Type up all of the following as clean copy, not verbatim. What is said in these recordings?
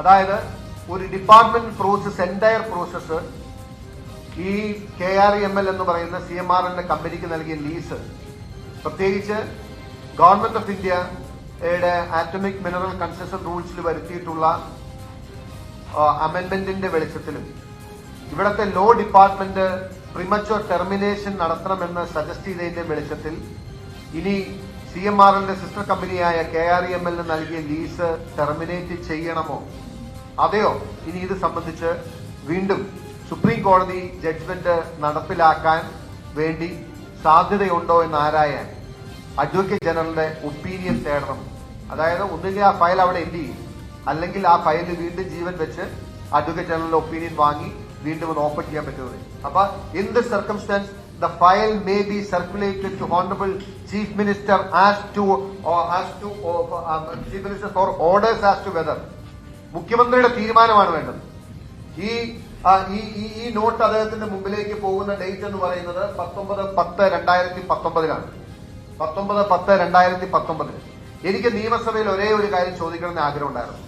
അതായത് ഒരു department process, entire process ഈ KREML എന്ന് പറയുന്ന CMRL കമ്പനിക്ക് നൽകിയ ലീസ്, പ്രത്യേകിച്ച് ഗവൺമെന്റ് ഓഫ് ഇന്ത്യയുടെ ആറ്റോമിക് മിനറൽ കൺസെഷൻ റൂൾസിൽ വരുത്തിയിട്ടുള്ള അമെൻമെന്റിന്റെ വെളിച്ചത്തിലും ഇവിടുത്തെ ലോ ഡിപ്പാർട്ട്മെന്റ് പ്രിമച്വർ ടെർമിനേഷൻ നടത്തണമെന്ന് സജസ്റ്റ് ചെയ്തതിന്റെ വെളിച്ചത്തിൽ ഇനി CMRLന്റെ സിസ്റ്റർ കമ്പനിയായ KREML നൽകിയ ലീസ് ടെർമിനേറ്റ് ചെയ്യണമോ അതെയോ ഇനി ഇത് സംബന്ധിച്ച് വീണ്ടും സുപ്രീം കോടതി ജഡ്ജ്മെന്റ് നടപ്പിലാക്കാൻ വേണ്ടി സാധ്യതയുണ്ടോ എന്ന് ആരായാൻ അഡ്വക്കേറ്റ് ജനറലിന്റെ ഒപ്പീനിയൻ തേടണം. അതായത് ഒന്നുകിൽ ആ ഫയൽ അവിടെ എൻഡ് ചെയ്യും, അല്ലെങ്കിൽ ആ ഫയലിൽ വീണ്ടും ജീവൻ വെച്ച് അഡ്വക്കേറ്റ് ജനറലിന്റെ ഒപ്പീനിയൻ വാങ്ങി വീണ്ടും അത് ഓപ്പൺ ചെയ്യാൻ പറ്റുന്നത്. അപ്പൊ in this circumstances the file may be circulated to Honorable Chief Minister as to Chief Minister for orders as to whether മുഖ്യമന്ത്രിയുടെ തീരുമാനമാണ് വേണ്ടത്. ഈ നോട്ട് അദ്ദേഹത്തിന്റെ മുമ്പിലേക്ക് പോകുന്ന ഡേറ്റ് എന്ന് പറയുന്നത് 19/10/2019 19/10/2019. എനിക്ക് നിയമസഭയിൽ ഒരേ ഒരു കാര്യം ചോദിക്കണമെന്ന് ആഗ്രഹം ഉണ്ടായിരുന്നു.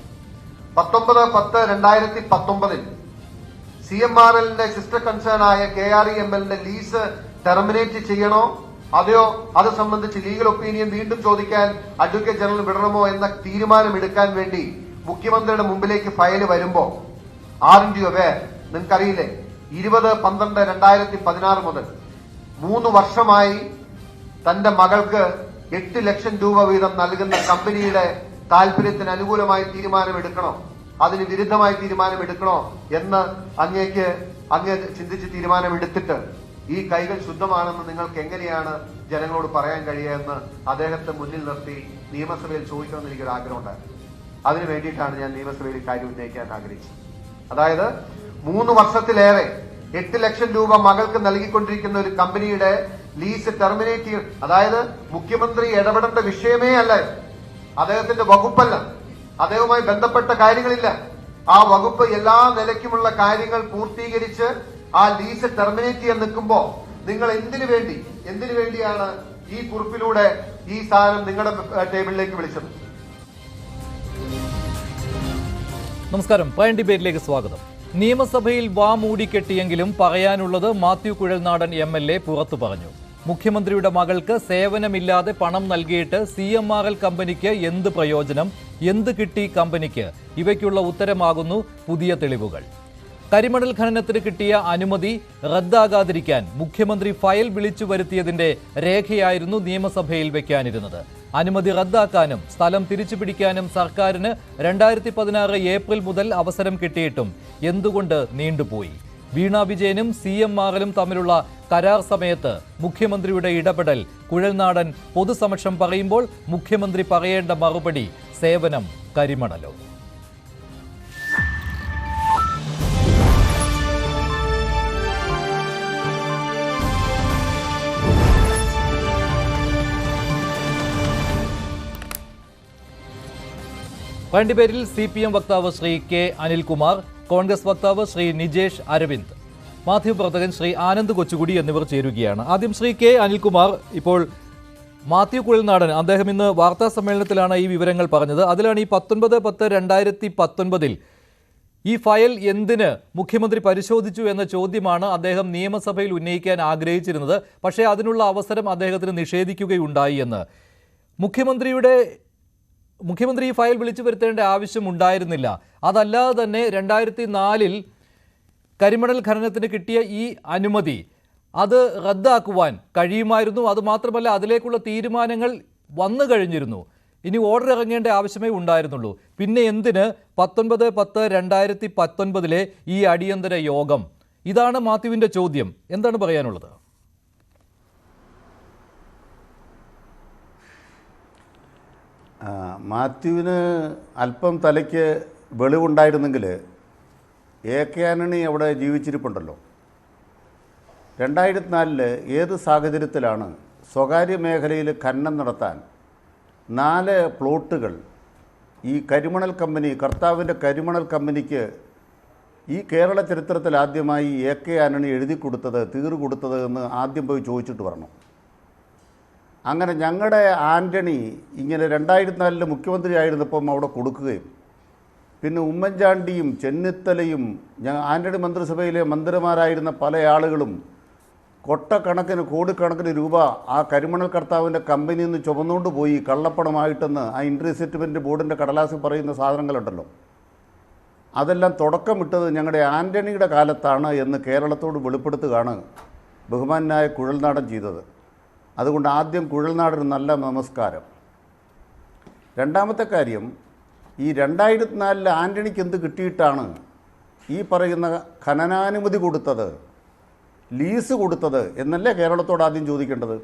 19/10/2019 CMRLന്റെ സിസ്റ്റർ കൺസേൺ ആയ KREMLന്റെ ലീസ് ടെർമിനേറ്റ് ചെയ്യണോ അതെയോ അത് സംബന്ധിച്ച് ലീഗൽ ഒപ്പീനിയൻ വീണ്ടും ചോദിക്കാൻ അഡ്വക്കേറ്റ് ജനറൽ വിടണമോ എന്ന തീരുമാനമെടുക്കാൻ വേണ്ടി മുഖ്യമന്ത്രിയുടെ മുമ്പിലേക്ക് ഫയൽ വരുമ്പോ നിങ്ങൾക്കറിയില്ലേ, 20/12/2016 മുതൽ 3 വർഷമായി തന്റെ മകൾക്ക് 8 ലക്ഷം രൂപ വീതം നൽകുന്ന കമ്പനിയുടെ താല്പര്യത്തിന് അനുകൂലമായി തീരുമാനമെടുക്കണോ അതിന് വിരുദ്ധമായി തീരുമാനമെടുക്കണോ എന്ന് അങ്ങ് ചിന്തിച്ച് തീരുമാനമെടുത്തിട്ട് ഈ കൈകൾ ശുദ്ധമാണെന്ന് നിങ്ങൾക്ക് എങ്ങനെയാണ് ജനങ്ങളോട് പറയാൻ കഴിയുമെന്ന് അദ്ദേഹത്തെ മുന്നിൽ നിർത്തി നിയമസഭയിൽ ചോദിക്കണമെന്ന് എനിക്കൊരു ആഗ്രഹം ഉണ്ടായിരുന്നു. അതിനു വേണ്ടിയിട്ടാണ് ഞാൻ നിയമസഭയിൽ കാര്യം ഉന്നയിക്കാൻ ആഗ്രഹിച്ചത്. അതായത് 3 വർഷത്തിലേറെ 8 ലക്ഷം രൂപ മകൾക്ക് നൽകിക്കൊണ്ടിരിക്കുന്ന ഒരു കമ്പനിയുടെ ലീസ് ടെർമിനേറ്റ് ചെയ്യും. അതായത് മുഖ്യമന്ത്രി ഇടപെടേണ്ട വിഷയമേ അല്ല, അദ്ദേഹത്തിന്റെ വകുപ്പല്ല, അദ്ദേഹവുമായി ബന്ധപ്പെട്ട കാര്യങ്ങളില്ല. ആ വകുപ്പ് എല്ലാ നിലയ്ക്കുമുള്ള കാര്യങ്ങൾ പൂർത്തീകരിച്ച് ആ ലീസ് ടെർമിനേറ്റ് ചെയ്യാൻ നിൽക്കുമ്പോ നിങ്ങൾ എന്തിനു വേണ്ടിയാണ് ഈ കുറിപ്പിലൂടെ ഈ സാധനം നിങ്ങളുടെ ടേബിളിലേക്ക് വിളിച്ചത്? നമസ്കാരം, പ്രൈം ഡിബേറ്റിലേക്ക് സ്വാഗതം. നിയമസഭയിൽ വാ മൂടിക്കെട്ടിയെങ്കിലും പറയാനുള്ളത് മാത്യു കുഴൽനാടൻ MLA പുറത്തു പറഞ്ഞു. മുഖ്യമന്ത്രിയുടെ മകൾക്ക് സേവനമില്ലാതെ പണം നൽകിയിട്ട് CMRL കമ്പനിക്ക് എന്ത് പ്രയോജനം, എന്ത് കിട്ടി കമ്പനിക്ക്? ഇവയ്ക്കുള്ള ഉത്തരമാകുന്നു പുതിയ തെളിവുകൾ. കരിമണൽ ഖനനത്തിന് കിട്ടിയ അനുമതി റദ്ദാകാതിരിക്കാൻ മുഖ്യമന്ത്രി ഫയൽ വിളിച്ചു വരുത്തിയതിന്റെ രേഖയായിരുന്നു നിയമസഭയിൽ വെക്കാനിരുന്നത്. അനുമതി റദ്ദാക്കാനും സ്ഥലം തിരിച്ചുപിടിക്കാനും സർക്കാരിന് 2016 ഏപ്രിൽ മുതൽ അവസരം കിട്ടിയിട്ടും എന്തുകൊണ്ട് നീണ്ടുപോയി? വീണ വിജയനും CMRLും തമ്മിലുള്ള കരാർ സമയത്ത് മുഖ്യമന്ത്രിയുടെ ഇടപെടൽ കുഴൽനാടൻ പൊതുസമക്ഷം പറയുമ്പോൾ മുഖ്യമന്ത്രി പറയേണ്ട മറുപടി സേവനം കരിമണലോ? ഡിബേറ്റിൽ CPM വക്താവ് ശ്രീ K അനിൽകുമാർ, കോൺഗ്രസ് വക്താവ് ശ്രീ നിജേഷ് അരവിന്ദ്, മാധ്യമപ്രവർത്തകൻ ശ്രീ ആനന്ദ് കൊച്ചുകുടി എന്നിവർ ചേരുകയാണ്. ആദ്യം ശ്രീ K അനിൽകുമാർ, ഇപ്പോൾ മാത്യു കുഴൽനാടൻ അദ്ദേഹം ഇന്ന് വാർത്താ സമ്മേളനത്തിലാണ് ഈ വിവരങ്ങൾ പറഞ്ഞത്. അതിലാണ് ഈ 19/10/2019 ഈ ഫയൽ എന്തിന് മുഖ്യമന്ത്രി പരിശോധിച്ചു എന്ന ചോദ്യമാണ് അദ്ദേഹം നിയമസഭയിൽ ഉന്നയിക്കാൻ ആഗ്രഹിച്ചിരുന്നത്. പക്ഷേ അതിനുള്ള അവസരം അദ്ദേഹത്തിന് നിഷേധിക്കുകയുണ്ടായി എന്ന്. മുഖ്യമന്ത്രി ഈ ഫയൽ വിളിച്ചു വരുത്തേണ്ട ആവശ്യം ഉണ്ടായിരുന്നില്ല. അതല്ലാതെ തന്നെ 2004 കരിമണൽ ഖനനത്തിന് കിട്ടിയ ഈ അനുമതി അത് റദ്ദാക്കുവാൻ കഴിയുമായിരുന്നു. അതുമാത്രമല്ല, അതിലേക്കുള്ള തീരുമാനങ്ങൾ വന്നു കഴിഞ്ഞിരുന്നു. ഇനി ഓർഡർ ഇറങ്ങേണ്ട ആവശ്യമേ ഉണ്ടായിരുന്നുള്ളൂ. പിന്നെ എന്തിന് 19/10/2019 ഈ അടിയന്തര യോഗം? ഇതാണ് മാത്യുവിൻ്റെ ചോദ്യം. എന്താണ് പറയാനുള്ളത്? മാത്യുവിന് അല്പം തലയ്ക്ക് വെളിവുണ്ടായിരുന്നെങ്കിൽ AK ആന്റണി അവിടെ ജീവിച്ചിരിപ്പുണ്ടല്ലോ. 2004 ഏത് സാഹചര്യത്തിലാണ് സ്വകാര്യ മേഖലയിൽ ഖനനം നടത്താൻ 4 പ്ലോട്ടുകൾ ഈ കരിമണൽ കമ്പനി, കർത്താവിൻ്റെ കരിമണൽ കമ്പനിക്ക് ഈ കേരള ചരിത്രത്തിൽ ആദ്യമായി AK ആന്റണി എഴുതി കൊടുത്തത്, തീർ കൊടുത്തത് എന്ന് ആദ്യം പോയി ചോദിച്ചിട്ട് വരണം. അങ്ങനെ ഞങ്ങളുടെ ആൻ്റണി ഇങ്ങനെ 2004 മുഖ്യമന്ത്രി ആയിരുന്നപ്പം അവിടെ കൊടുക്കുകയും പിന്നെ ഉമ്മൻചാണ്ടിയും ചെന്നിത്തലയും ആന്റണി മന്ത്രിസഭയിലെ മന്ത്രിമാരായിരുന്ന പല ആളുകളും കൊട്ടക്കണക്കിന് കോടിക്കണക്കിന് രൂപ ആ കരിമണൽ കർത്താവിൻ്റെ കമ്പനിയിൽ നിന്ന് ചുമന്നുകൊണ്ട് പോയി കള്ളപ്പണമായിട്ടെന്ന് ആ ഇൻട്രി സെറ്റിൽമെൻറ്റ് ബോർഡിൻ്റെ കടലാസിൽ പറയുന്ന സാധനങ്ങളുണ്ടല്ലോ, അതെല്ലാം തുടക്കമിട്ടത് ഞങ്ങളുടെ ആന്റണിയുടെ കാലത്താണ് എന്ന് കേരളത്തോട് വെളിപ്പെടുത്തുകയാണ് ബഹുമാനായ കുഴൽനാടൻ ചെയ്തത്. അതുകൊണ്ട് ആദ്യം കുഴൽനാടന് നല്ല നമസ്കാരം. രണ്ടാമത്തെ കാര്യം, ഈ 2004 ആന്റണിക്ക് എന്ത് കിട്ടിയിട്ടാണ് ഈ പറയുന്ന ഖനനാനുമതി കൊടുത്തത്, ലീസ് കൊടുത്തത് എന്നല്ലേ കേരളത്തോട് ആദ്യം ചോദിക്കേണ്ടത്?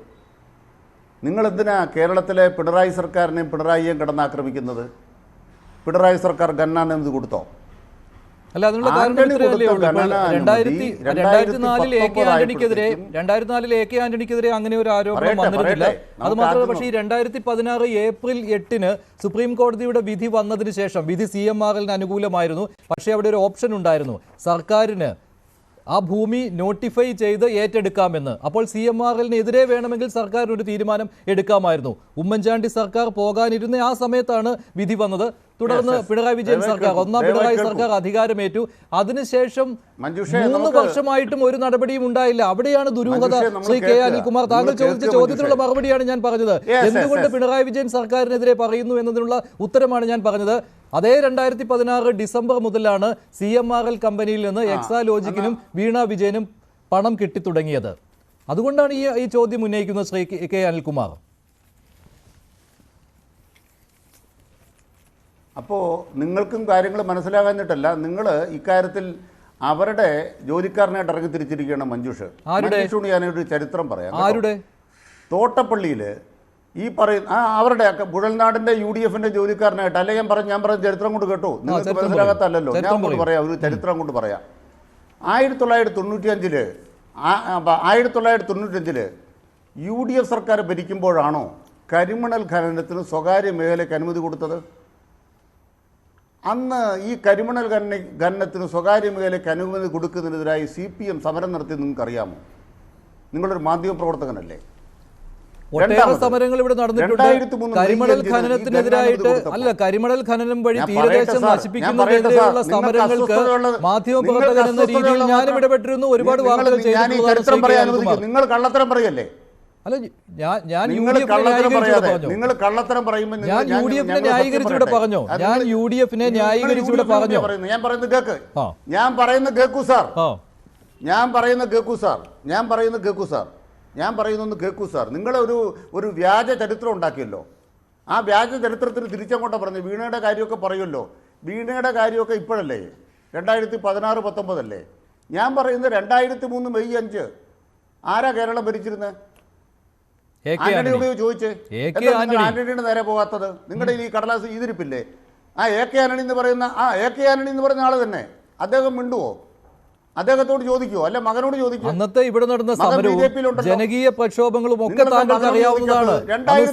നിങ്ങളെന്തിനാ കേരളത്തിലെ പിണറായി സർക്കാരിനെയും പിണറായിയെയും കിടന്നാക്രമിക്കുന്നത്? പിണറായി സർക്കാർ ഖനനാനുമതി കൊടുത്തോ? അല്ല, അതിനുള്ള കാരണം ഇത്രയല്ലേ ഉള്ളൂ. 2004 എ കെ ആന്റണിക്കെതിരെ അങ്ങനെ ഒരു ആരോപണം വന്നിരുന്നില്ല. അത് മാത്രമല്ല, പക്ഷേ ഈ 2016 ഏപ്രിൽ 8 സുപ്രീം കോടതിയുടെ വിധി വന്നതിന് ശേഷം, വിധി CMRL അനുകൂലമായിരുന്നു, പക്ഷേ അവിടെ ഒരു ഓപ്ഷൻ ഉണ്ടായിരുന്നു, സർക്കാരിന് ആ ഭൂമി നോട്ടിഫൈ ചെയ്ത് ഏറ്റെടുക്കാമെന്ന്. അപ്പോൾ CMRL-നെതിരെ വേണമെങ്കിൽ സർക്കാർ ഒരു തീരുമാനം എടുക്കാമായിരുന്നു. ഉമ്മൻചാണ്ടി സർക്കാർ പോകാനിരുന്ന ആ സമയത്താണ് വിധി വന്നത്. തുടർന്ന് പിണറായി വിജയൻ സർക്കാർ, ഒന്നാം പിണറായി സർക്കാർ അധികാരമേറ്റു. അതിനുശേഷം 3 വർഷമായിട്ടും ഒരു നടപടിയും ഉണ്ടായില്ല. അവിടെയാണ് ദുരൂഹത. ശ്രീ കെ അനിൽകുമാർ, താങ്കൾ ചോദിച്ച ചോദ്യത്തിനുള്ള മറുപടിയാണ് ഞാൻ പറഞ്ഞത്. എന്തുകൊണ്ട് പിണറായി വിജയൻ സർക്കാരിനെതിരെ പറയുന്നു എന്നതിനുള്ള ഉത്തരമാണ് ഞാൻ പറഞ്ഞത്. അതേ 2016 ഡിസംബർ മുതലാണ് CMRL കമ്പനിയിൽ നിന്ന് എക്സാലോജിക്കിനും വീണ വിജയനും പണം കിട്ടിത്തുടങ്ങിയത്. അതുകൊണ്ടാണ് ഈ ചോദ്യം ഉന്നയിക്കുന്നത് ശ്രീ കെ അനിൽകുമാർ. അപ്പോൾ നിങ്ങൾക്കും കാര്യങ്ങൾ മനസ്സിലാകാഞ്ഞിട്ടല്ല, നിങ്ങൾ ഇക്കാര്യത്തിൽ അവരുടെ ജോലിക്കാരനായിട്ട് ഇറങ്ങി തിരിച്ചിരിക്കുകയാണ് മഞ്ജുഷ്. ഞാനൊരു ചരിത്രം പറയാം. ആരുടെ? തോട്ടപ്പള്ളിയിൽ ഈ പറയുന്ന അവരുടെ കുഴൽനാടിൻ്റെ UDF-ന്റെ ജോലിക്കാരനായിട്ട്, അല്ലെ ഞാൻ പറഞ്ഞ ചരിത്രം കൊണ്ട് കേട്ടോ, നിങ്ങൾക്ക് മനസ്സിലാകാത്തല്ലോ, ഞാൻ കൊണ്ട് പറയാം, ഒരു ചരിത്രം കൊണ്ട് പറയാം. 1995 UDF സർക്കാർ ഭരിക്കുമ്പോഴാണോ കരിമണൽ ഖനനത്തിന് സ്വകാര്യ മേഖലയ്ക്ക് അനുമതി കൊടുത്തത്? അന്ന് ഈ കരിമണൽ ഖനനത്തിന് സ്വകാര്യ മേഖലയ്ക്ക് അനുമതി കൊടുക്കുന്നതിനെതിരായി CPM സമരം നടത്തി നിങ്ങൾക്കറിയാമോ? നിങ്ങളൊരു മാധ്യമ പ്രവർത്തകനല്ലേ? ഒട്ടേറെ സമരങ്ങൾ ഇവിടെ നടന്നിട്ടുണ്ട്. കരിമണൽ ഖനനത്തിനെതിരായിട്ട് അല്ല, കരിമണൽ ഖനനം വഴി തീരദേശം നശിപ്പിക്കുന്നതിനെതിരെയുള്ള സമരങ്ങൾക്ക് മാധ്യമപ്രവർത്തകൻ എന്ന രീതിയിൽ ഞാനും ഇടപെട്ടിരുന്നു. ഒരുപാട് വാർത്തകൾ ചെയ്തിട്ടുള്ളതാണ്. നിങ്ങൾ കള്ളത്തരം പറയല്ലേ? അല്ല, ഞാൻ നിങ്ങൾ കള്ളത്തരം പറയുമ്പോൾ ഞാൻ UDF-നെ ന്യായീകരിച്ചിവിടെ പറഞ്ഞോ? ഞാൻ UDF-നെ ന്യായീകരിച്ചിവിടെ പറഞ്ഞോ? ഞാൻ പറയുന്നത് കേക്ക്, ഞാൻ പറയുന്നത് കേക്കൂ സാർ, ഞാൻ പറയുന്നൊന്ന് കേൾക്കൂ സാർ. നിങ്ങളൊരു വ്യാജ ചരിത്രം ഉണ്ടാക്കിയല്ലോ. ആ വ്യാജ ചരിത്രത്തിന് തിരിച്ചങ്ങോട്ടാണ് പറഞ്ഞു. വീണയുടെ കാര്യമൊക്കെ പറയുമല്ലോ. വീണയുടെ കാര്യമൊക്കെ ഇപ്പോഴല്ലേ? 2016-19 അല്ലേ? ഞാൻ പറയുന്നത് 2003 മെയ് 5 ആരാ കേരളം ഭരിച്ചിരുന്നത്? ആന്റണി ഉപയോഗം ചോദിച്ചേ. ആന്റണിയുടെ നേരെ പോകാത്തത് നിങ്ങളുടെ ഈ കടലാസ് ഇതിരിപ്പില്ലേ? AK ആന്റണി എന്ന് പറയുന്ന ആള് തന്നെ അദ്ദേഹം മിണ്ടുവോ? അദ്ദേഹത്തോട് ചോദിക്കുവോ? അല്ല മകനോട് ചോദിക്കുവോ? അന്നത്തെ ഇവിടെ നടന്ന സമരവും ജനകീയ പ്രക്ഷോഭങ്ങളും ഒക്കെ താങ്കൾക്ക് അറിയാവുന്നതാണ്.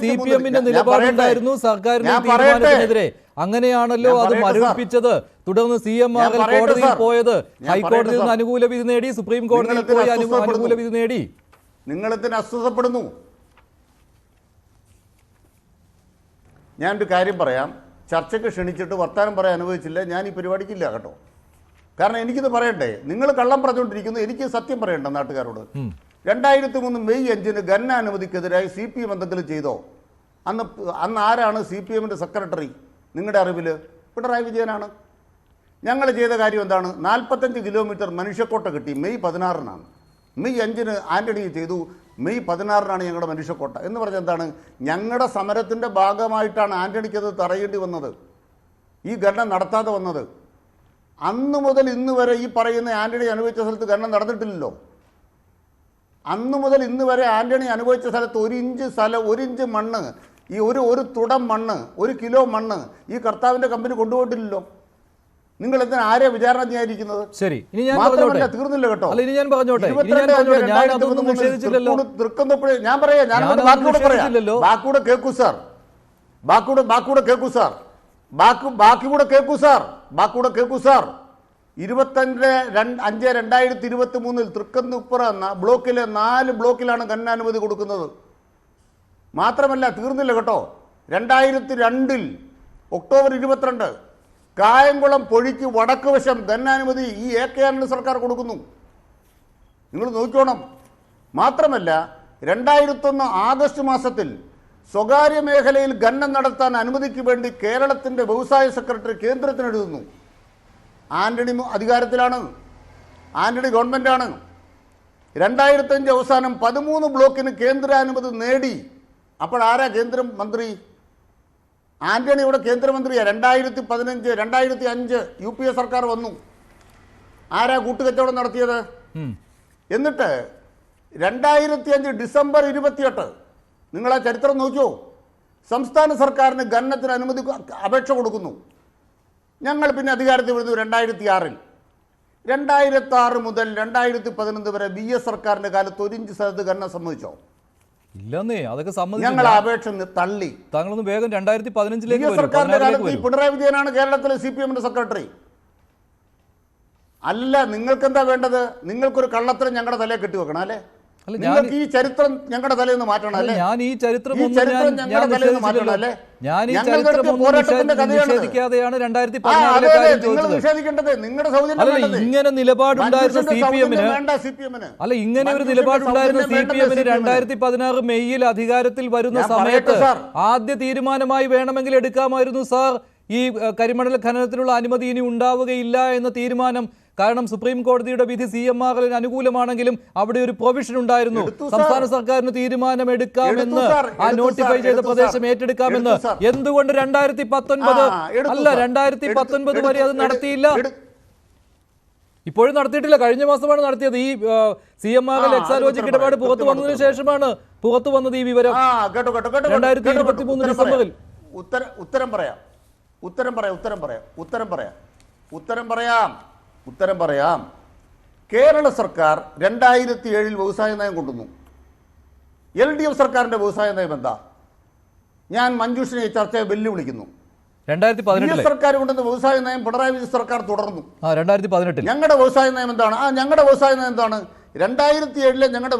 CPM-ന്റെ നിലപാടുണ്ടായിരുന്നു സർക്കാരിന്റെ തീരുമാനത്തിനെതിരെ. അങ്ങനെയാണല്ലോ അത് മരവിപ്പിച്ചത്. തുടർന്ന് CMRL കോടതിയിൽ പോയത്, ഹൈക്കോടതിയിൽ നിന്ന് അനുകൂല വിധി നേടി, സുപ്രീം കോടതിയിൽ പോയി അനുകൂല വിധി നേടി. നിങ്ങളെന്തിന് അസ്വസ്ഥപ്പെടുന്നു? ഞാനൊരു കാര്യം പറയാം. ചർച്ചയ്ക്ക് ക്ഷണിച്ചിട്ട് വർത്താനം പറയാൻ അനുവദിച്ചില്ല. ഞാൻ ഈ പരിപാടിക്കില്ല കേട്ടോ. കാരണം എനിക്കിത് പറയണ്ടേ. നിങ്ങൾ കള്ളം പറഞ്ഞുകൊണ്ടിരിക്കുന്നു, എനിക്ക് സത്യം പറയണ്ട നാട്ടുകാരോട്. 2003 മെയ് 5 ഖനനാനുമതിക്കെതിരായി CPM എന്തെങ്കിലും ചെയ്തോ? അന്ന് ആരാണ് CPM-ന്റെ സെക്രട്ടറി? നിങ്ങളുടെ അറിവിൽ പിണറായി വിജയനാണ്. ഞങ്ങൾ ചെയ്ത കാര്യം എന്താണ്? 45 കിലോമീറ്റർ മനുഷ്യക്കോട്ട കിട്ടി. മെയ് 16-നാണ്. മെയ് 5 ആന്റണി ചെയ്തു. മെയ് 16-നാണ് ഞങ്ങളുടെ മനുഷ്യക്കോട്ട. എന്ന് പറഞ്ഞാൽ എന്താണ്? ഞങ്ങളുടെ സമരത്തിൻ്റെ ഭാഗമായിട്ടാണ് ആന്റണിക്കത് തടയേണ്ടി വന്നത്, ഈ ഖനനം നടത്താതെ വന്നത്. അന്ന് മുതൽ ഇന്ന് വരെ ഈ പറയുന്ന ആന്റണി അനുഭവിച്ച സ്ഥലത്ത് ഖനനം നടന്നിട്ടില്ലല്ലോ. അന്ന് മുതൽ ഇന്ന് വരെ ആന്റണി അനുഭവിച്ച സ്ഥലത്ത് 1 ഇഞ്ച് സ്ഥലം, 1 ഇഞ്ച് മണ്ണ്, ഈ ഒരു തുടം മണ്ണ്, 1 കിലോ മണ്ണ് ഈ കർത്താവിൻ്റെ കമ്പനി കൊണ്ടുപോയിട്ടില്ലല്ലോ. നിങ്ങൾ എന്തിനാ ആരെ വിചാരണ ചെയ്യാതിരിക്കുന്നത്? ശരി, ഇനി ഞാൻ മാത്രമല്ല തീർന്നില്ല കേട്ടോ. ഞാൻ പറഞ്ഞോട്ടെ, ഞാൻ പറയാം, ബാക്കിയൂടെ കേൾക്കൂ സാർ, ബാക്കിയൂടെ കേൾക്കൂ സാർ, ബാക്കിയൂടെ കേൾക്കൂ സാർ. 25/5/2023 തൃക്കന്നുപ്പുറ ബ്ലോക്കിലെ 4 ബ്ലോക്കിലാണ് ഖനനാനുമതി കൊടുക്കുന്നത്. മാത്രമല്ല തീർന്നില്ല കേട്ടോ. 2002 ഒക്ടോബർ 22 കായംകുളം പൊഴിക്ക് വടക്ക് വശം ഖനനാനുമതി ഈ AK ആന്റണി സർക്കാർ കൊടുക്കുന്നു. നിങ്ങൾ നോക്കിക്കോണം. മാത്രമല്ല 2001 ആഗസ്റ്റ് മാസത്തിൽ സ്വകാര്യ മേഖലയിൽ ഖനനം നടത്താൻ അനുമതിക്ക് വേണ്ടി കേരളത്തിൻ്റെ വ്യവസായ സെക്രട്ടറി കേന്ദ്രത്തിന് എഴുതുന്നു. ആന്റണി അധികാരത്തിലാണ്, ആന്റണി ഗവൺമെൻറ്റാണ്. 2005 അവസാനം 13 ബ്ലോക്കിന് കേന്ദ്രാനുമതി നേടി. അപ്പോഴാരാ കേന്ദ്രമന്ത്രി? ആന്റണിയുടെ കേന്ദ്രമന്ത്രിയാണ്. 2015 2005 UPA സർക്കാർ വന്നു. ആരാ കൂട്ടുകച്ചവടം നടത്തിയത്? എന്നിട്ട് 2005 ഡിസംബർ 28 നിങ്ങൾ ആ ചരിത്രം നോക്കിയോ? സംസ്ഥാന സർക്കാരിന് ഖനനത്തിന് അനുമതി അപേക്ഷ കൊടുക്കുന്നു. ഞങ്ങൾ പിന്നെ അധികാരത്തിൽ വരുന്നു 2006. 2006 മുതൽ 2011 വരെ BS സർക്കാരിന്റെ കാലത്ത് 1 ഇഞ്ച് സ്ഥലത്ത് ഖനനം സംഭവിച്ചോ? ഇല്ലെന്നേ, അതൊക്കെ ഞങ്ങൾ അപേക്ഷ തള്ളി. താങ്കളൊന്ന് വേഗം 2015 സർക്കാരിന്റെ കാലത്ത് പിണറായി വിജയനാണ് കേരളത്തിലെ CPM സെക്രട്ടറി. അല്ല, നിങ്ങൾക്ക് എന്താ വേണ്ടത്? നിങ്ങൾക്കൊരു കള്ളത്തരം ഞങ്ങളുടെ തലയിൽ കെട്ടിവെക്കണം അല്ലേ? നിങ്ങൾക്ക് ഈ ചരിത്രം ഞങ്ങളുടെ തലയിൽ നിന്ന് മാറ്റണം അല്ലേ? ഞാൻ ഈ ചരിത്രം ഞങ്ങളുടെ തലയിൽ നിന്ന് മാറ്റണം അല്ലേ? നിഷേധിക്കാതെയാണ് 2014 കാര്യം ചോദിച്ചത്. നിങ്ങളുടെ സൗജന്യം ഇങ്ങനെ നിലപാടുണ്ടായിരുന്ന CPM-ന് അല്ല, ഇങ്ങനെ ഒരു നിലപാടുണ്ടായിരുന്ന CPM-ന് 2016 മെയ്യിൽ അധികാരത്തിൽ വരുന്ന സമയത്ത് ആദ്യ തീരുമാനമായി വേണമെങ്കിൽ എടുക്കാമായിരുന്നു സാർ ഈ കരിമണൽ ഖനനത്തിനുള്ള അനുമതി ഇനി ഉണ്ടാവുകയില്ല എന്ന തീരുമാനം. കാരണം സുപ്രീം കോടതിയുടെ വിധി CMR-ന് അനുകൂലമാണെങ്കിലും അവിടെ ഒരു പ്രൊവിഷൻ ഉണ്ടായിരുന്നു. സംസ്ഥാന സർക്കാരിന് തീരുമാനം എടുക്കാമെന്ന്, ആ നോട്ടിഫൈ ചെയ്ത പ്രദേശം ഏറ്റെടുക്കാമെന്ന്. എന്തുകൊണ്ട് 2019 അല്ല 2019 വരെ അത് നടത്തിയില്ല? ഇപ്പോഴും നടത്തിയിട്ടില്ല. കഴിഞ്ഞ മാസമാണ് നടത്തിയത്. ഈ CMR-ൽ എക്സാലോജിക് ഇടപാട് പുറത്തു വന്നതിന് ശേഷമാണ് പുറത്തു വന്നത് ഈ വിവരം. 2023 ഡിസംബറിൽ. ഉത്തരം പറയാം. കേരള സർക്കാർ 2007 വ്യവസായ നയം കൊണ്ടുവന്നു. LDF സർക്കാരിന്റെ വ്യവസായ നയം എന്താ? ഞാൻ മഞ്ജുഷിനെ ഈ ചർച്ചയെ വെല്ലുവിളിക്കുന്നു. 2018 സർക്കാർ കൊണ്ടുവന്ന വ്യവസായ നയം പിണറായി വിജയൻ സർക്കാർ തുടർന്നു. 2018 ഞങ്ങളുടെ വ്യവസായ നയം എന്താണ്? ഞങ്ങളുടെ വ്യവസായ നയം എന്താണ്? 2007 ഞങ്ങളുടെ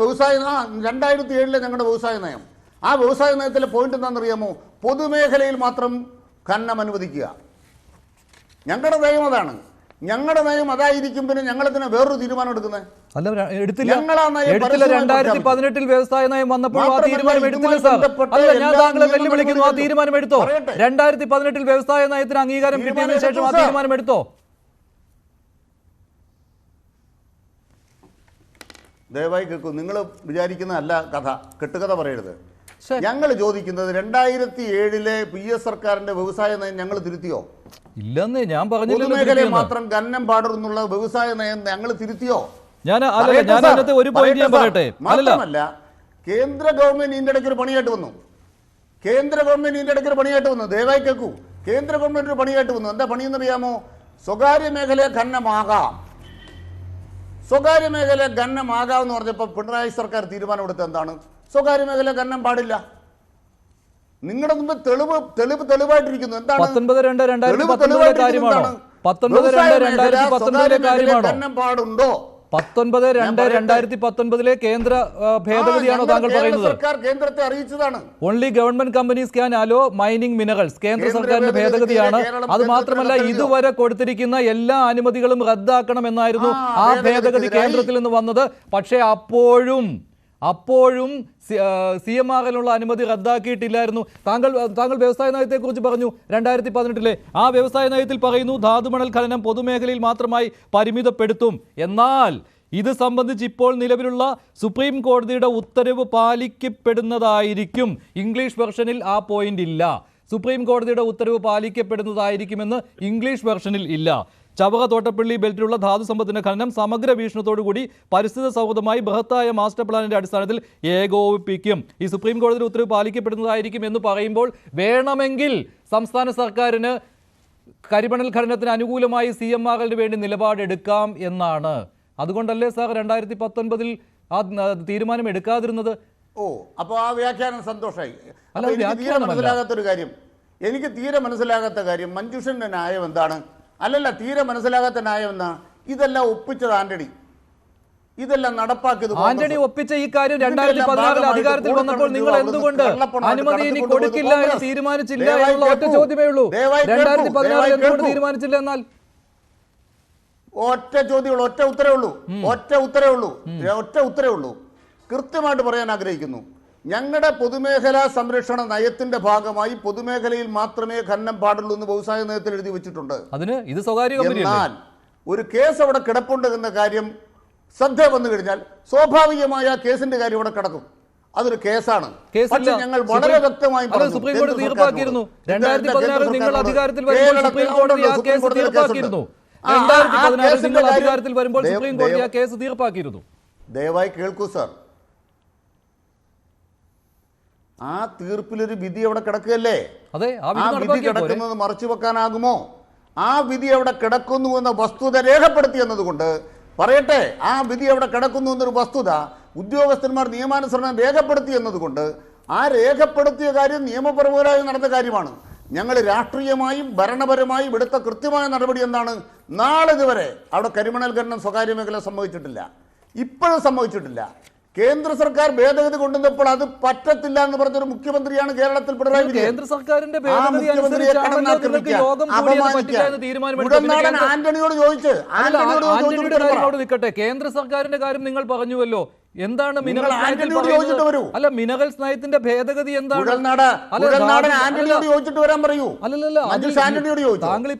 വ്യവസായ നയം. ആ വ്യവസായ നയത്തിലെ പോയിന്റ് എന്താണെന്നറിയാമോ? പൊതുമേഖലയിൽ മാത്രം ഖനനം അനുവദിക്കുക. ഞങ്ങളുടെ നയം അതാണ്. ഞങ്ങളുടെ നയം അതായിരിക്കും. പിന്നെ ഞങ്ങളതിനെ വേറൊരു തീരുമാനം എടുക്കുന്നത്? അല്ല, എടുത്തില്ല. 2018 വ്യവസായ നയം വന്നപ്പോൾ ആ തീരുമാനം എടുത്തില്ല സാർ. അല്ല, ഞാൻ താങ്കളെ വെല്ലുവിളിക്കുന്നു. ആ തീരുമാനം എടുത്തോ? 2018 വ്യവസായ നയത്തിന് അംഗീകാരം കിട്ടിയതിനു ശേഷം ആ തീരുമാനം എടുത്തോ? ദയവായി കേൾക്കൂ. നിങ്ങൾ വിചാരിക്കുന്ന അല്ല കഥ, കെട്ടുകഥ പറയരുത്. ഞങ്ങൾ ചോദിക്കുന്നത് 2007 PS സർക്കാരിന്റെ വ്യവസായ നയം ഞങ്ങൾ തിരുത്തിയോ? ഇല്ലെന്നേ, ഞാൻ പറഞ്ഞില്ല. മേഖലയിൽ മാത്രം ഖനനം പാടുന്നുള്ള വ്യവസായ നയം ഞങ്ങൾ തിരുത്തിയോ? ഞാൻ അതിനകത്ത് ഒരു പോയിന്റ് ഞാൻ പറയട്ടെ. മാത്രമല്ല, കേന്ദ്ര ഗവൺമെന്റ് ഇതിന്റെ ഇടയ്ക്ക് ഒരു പണിയായിട്ട് വന്നു. ദയവായി കേൾക്കൂ. കേന്ദ്ര ഗവൺമെന്റ് ഒരു പണിയായിട്ട് വന്നു. എന്താ പണിയെന്നറിയാമോ? സ്വകാര്യ മേഖലയെ ഖനനമാകാം എന്ന് പറഞ്ഞപ്പോൾ പിണറായി സർക്കാർ തീരുമാനമെടുത്തത് എന്താണ്? സ്വകാര്യ മേഖല ഖനനം പാടില്ല. നിങ്ങളുടെ മുമ്പ് തെളിവായിട്ടിരിക്കുന്നു. എന്താണ്? 19/2/2019 കാര്യമാണോ? 19/2/2019 കാര്യമാണോ? ഖനനം പാടുണ്ടോ? 19/2/2019 കേന്ദ്ര ഭേദഗതിയാണോ താങ്കൾ പറയുന്നത്? സർക്കാർ കേന്ദ്രത്തെ അറിയിച്ചതാണ്. Only government companies can hello mining minerals. കേന്ദ്ര സർക്കാരിന്റെ ഭേദഗതിയാണ്. അത് മാത്രമല്ല, ഇതുവരെ കൊടുത്തിരിക്കുന്ന എല്ലാ അനുമതികളും റദ്ദാക്കണമെന്നായിരുന്നു ആ ഭേദഗതി കേന്ദ്രത്തിൽ നിന്ന് വന്നത്. പക്ഷേ അപ്പോഴും CMR-നുള്ള അനുമതി റദ്ദാക്കിയിട്ടില്ലായിരുന്നു. താങ്കൾ വ്യവസായ നയത്തെക്കുറിച്ച് പറഞ്ഞു 2018. ആ വ്യവസായ നയത്തിൽ പറയുന്നു ധാതുമണൽ ഖനനം പൊതുമേഖലയിൽ മാത്രമായി പരിമിതപ്പെടുത്തും. എന്നാൽ ഇത് സംബന്ധിച്ച് ഇപ്പോൾ നിലവിലുള്ള സുപ്രീം കോടതിയുടെ ഉത്തരവ് പാലിക്കപ്പെടുന്നതായിരിക്കും. ഇംഗ്ലീഷ് വെർഷനിൽ ആ പോയിന്റ് ഇല്ല. സുപ്രീം കോടതിയുടെ ഉത്തരവ് പാലിക്കപ്പെടുന്നതായിരിക്കുമെന്ന് ഇംഗ്ലീഷ് വെർഷനിൽ ഇല്ല. ചവറ തോട്ടപ്പള്ളി ബെൽറ്റിലുള്ള ധാതു സമ്പത്തിന്റെ ഖനനം സമഗ്ര വീക്ഷണത്തോടുകൂടി പരിസ്ഥിതി സൗഹൃദമായി ബൃഹത്തായ മാസ്റ്റർ പ്ലാനിന്റെ അടിസ്ഥാനത്തിൽ ഏകോപിപ്പിക്കും. ഈ സുപ്രീം കോടതിയുടെ ഉത്തരവ് പാലിക്കപ്പെടുന്നതായിരിക്കും എന്ന് പറയുമ്പോൾ വേണമെങ്കിൽ സംസ്ഥാന സർക്കാരിന് കരിമണൽ ഖനനത്തിന് അനുകൂലമായി CMR-ന് വേണ്ടി നിലപാടെടുക്കാം എന്നാണ്. അതുകൊണ്ടല്ലേ സാർ 2019 ആ തീരുമാനം എടുക്കാതിരുന്നത്? അപ്പോൾ ആ വ്യാഖ്യാനം സന്തോഷമായി. എനിക്ക് തീരെ മനസ്സിലാകാത്ത കാര്യം മഞ്ജുഷന്റെ ന്യായം എന്താണ്? തീരെ മനസ്സിലാകാത്ത ന്യായം എന്നാ? ഇതെല്ലാം ഒപ്പിച്ചത് ആന്റണി. ഇതെല്ലാം നടപ്പാക്കിയത് ആന്റണി ഒപ്പിച്ച ഈ കാര്യം 2016 അധികാരത്തിൽ വന്നപ്പോൾ നിങ്ങൾ എന്തുകൊണ്ട് അനുമതി ഇനി കൊടുക്കില്ല എന്ന് തീരുമാനിച്ചില്ല എന്നുള്ള ഒറ്റ ചോദ്യമേ ഉള്ളൂ. 2016 എന്തുകൊണ്ട് തീരുമാനിച്ചില്ല? എന്നാൽ ഒറ്റ ചോദ്യമുള്ളൂ, ഒറ്റ ഉത്തരവേ ഉള്ളൂ. കൃത്യമായിട്ട് പറയാൻ ആഗ്രഹിക്കുന്നു. ഞങ്ങളുടെ പൊതുമേഖലാ സംരക്ഷണ നയത്തിന്റെ ഭാഗമായി പൊതുമേഖലയിൽ മാത്രമേ ഖനനം പാടുള്ളൂ എന്ന് വ്യവസായ നയത്തിൽ എഴുതി വെച്ചിട്ടുണ്ട്. അതിന് ഇത് സ്വകാര്യ കമ്പനിയല്ലേ? എന്നാൽ ഒരു കേസ് അവിടെ കിടപ്പുണ്ട് എന്ന കാര്യം ശ്രദ്ധ വന്നു കഴിഞ്ഞാൽ സ്വാഭാവികമായ കേസിന്റെ കാര്യം ഇവിടെ കിടക്കും. അതൊരു കേസാണ്. പക്ഷേ ഞങ്ങൾ വളരെ വ്യക്തമായി സുപ്രീം കോടതി തീർപ്പാക്കിയിരുന്നു. 2016 നിങ്ങൾ അധികാരത്തിൽ വരുമ്പോൾ സുപ്രീം കോടതി ആ കേസ് തീർപ്പാക്കിയിരുന്നു. 2016 നിങ്ങൾ അധികാരത്തിൽ വരുമ്പോൾ സുപ്രീം കോടതി ആ കേസ് തീർപ്പാക്കിയിരുന്നു. ദയവായി കേൾക്കൂ സാർ. ആ തീർപ്പിലൊരു വിധി അവിടെ കിടക്കുകയല്ലേ? അതെ, ആ വിധി കിടക്കുന്നത് മറച്ചു വെക്കാനാകുമോ? ആ വിധി അവിടെ കിടക്കുന്നു എന്ന വസ്തുത രേഖപ്പെടുത്തി എന്നതുകൊണ്ട് പറയട്ടെ, ആ വിധി അവിടെ കിടക്കുന്നു എന്നൊരു വസ്തുത ഉദ്യോഗസ്ഥന്മാർ നിയമാനുസരണം രേഖപ്പെടുത്തി എന്നതുകൊണ്ട് ആ രേഖപ്പെടുത്തിയ കാര്യം നിയമപരമായി നടന്ന കാര്യമാണ്. ഞങ്ങൾ രാഷ്ട്രീയമായും ഭരണപരമായും എടുത്ത കൃത്യമായ നടപടി എന്താണ്? നാളിതുവരെ അവിടെ കരിമണൽ ഖനനം സ്വകാര്യ മേഖല സംഭവിച്ചിട്ടില്ല, ഇപ്പോഴും സംഭവിച്ചിട്ടില്ല. കേന്ദ്ര സർക്കാർ ഭേദഗതി കൊണ്ടുവന്നപ്പോൾ അത് പറ്റത്തില്ല എന്ന് പറഞ്ഞൊരു മുഖ്യമന്ത്രിയാണ് കേരളത്തിൽ പിണറായി വിജയൻ. കേന്ദ്ര സർക്കാരിന്റെ ഭേദഗതി ആന്റണിയോട് ചോദിച്ച് നിൽക്കട്ടെ. കേന്ദ്ര സർക്കാരിന്റെ കാര്യം നിങ്ങൾ പറഞ്ഞുവല്ലോ. എന്താണ് മിനറൽസ് നയത്തിന്റെ ഭേദഗതി? എന്താണ്? താങ്കൾ ഈ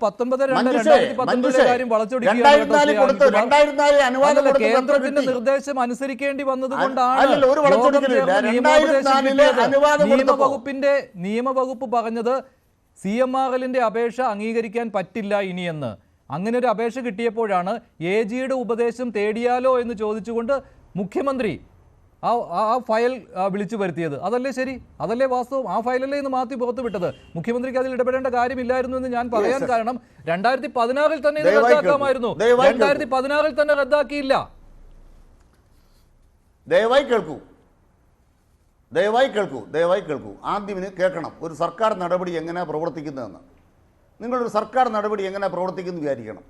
2019 കാര്യം വളച്ചൊടിക്കുകയാണ്. കേന്ദ്രത്തിന്റെ നിർദ്ദേശം അനുസരിക്കേണ്ടി വന്നത് കൊണ്ടാണ് നിയമവകുപ്പ് പറഞ്ഞത് CMRLന്റെ അപേക്ഷ അംഗീകരിക്കാൻ പറ്റില്ല ഇനിയെന്ന്. അങ്ങനെ ഒരു അപേക്ഷ കിട്ടിയപ്പോഴാണ് AGയുടെ ഉപദേശം തേടിയാലോ എന്ന് ചോദിച്ചുകൊണ്ട് മുഖ്യമന്ത്രി ആ ഫയൽ വിളിച്ചു വരുത്തിയത്. അതല്ലേ ശരി? അതല്ലേ വാസ്തവം? ആ ഫയലല്ലേ ഇന്ന് മാറ്റി പുറത്തു വിട്ടത്. മുഖ്യമന്ത്രിക്ക് അതിൽ ഇടപെടേണ്ട കാര്യമില്ലായിരുന്നു എന്ന് ഞാൻ പറയാൻ കാരണം 2016 തന്നെ ഇത് റദ്ദാക്കാമായിരുന്നു. 2016 തന്നെ റദ്ദാക്കിയില്ല. ദയവായി കേൾക്കൂ. ആദ്യം കേൾക്കണം ഒരു സർക്കാർ നടപടി എങ്ങനെയാണ് പ്രവർത്തിക്കുന്നതെന്ന്. നിങ്ങളൊരു സർക്കാർ നടപടി എങ്ങനെ പ്രവർത്തിക്കുന്നു വിചാരിക്കണം.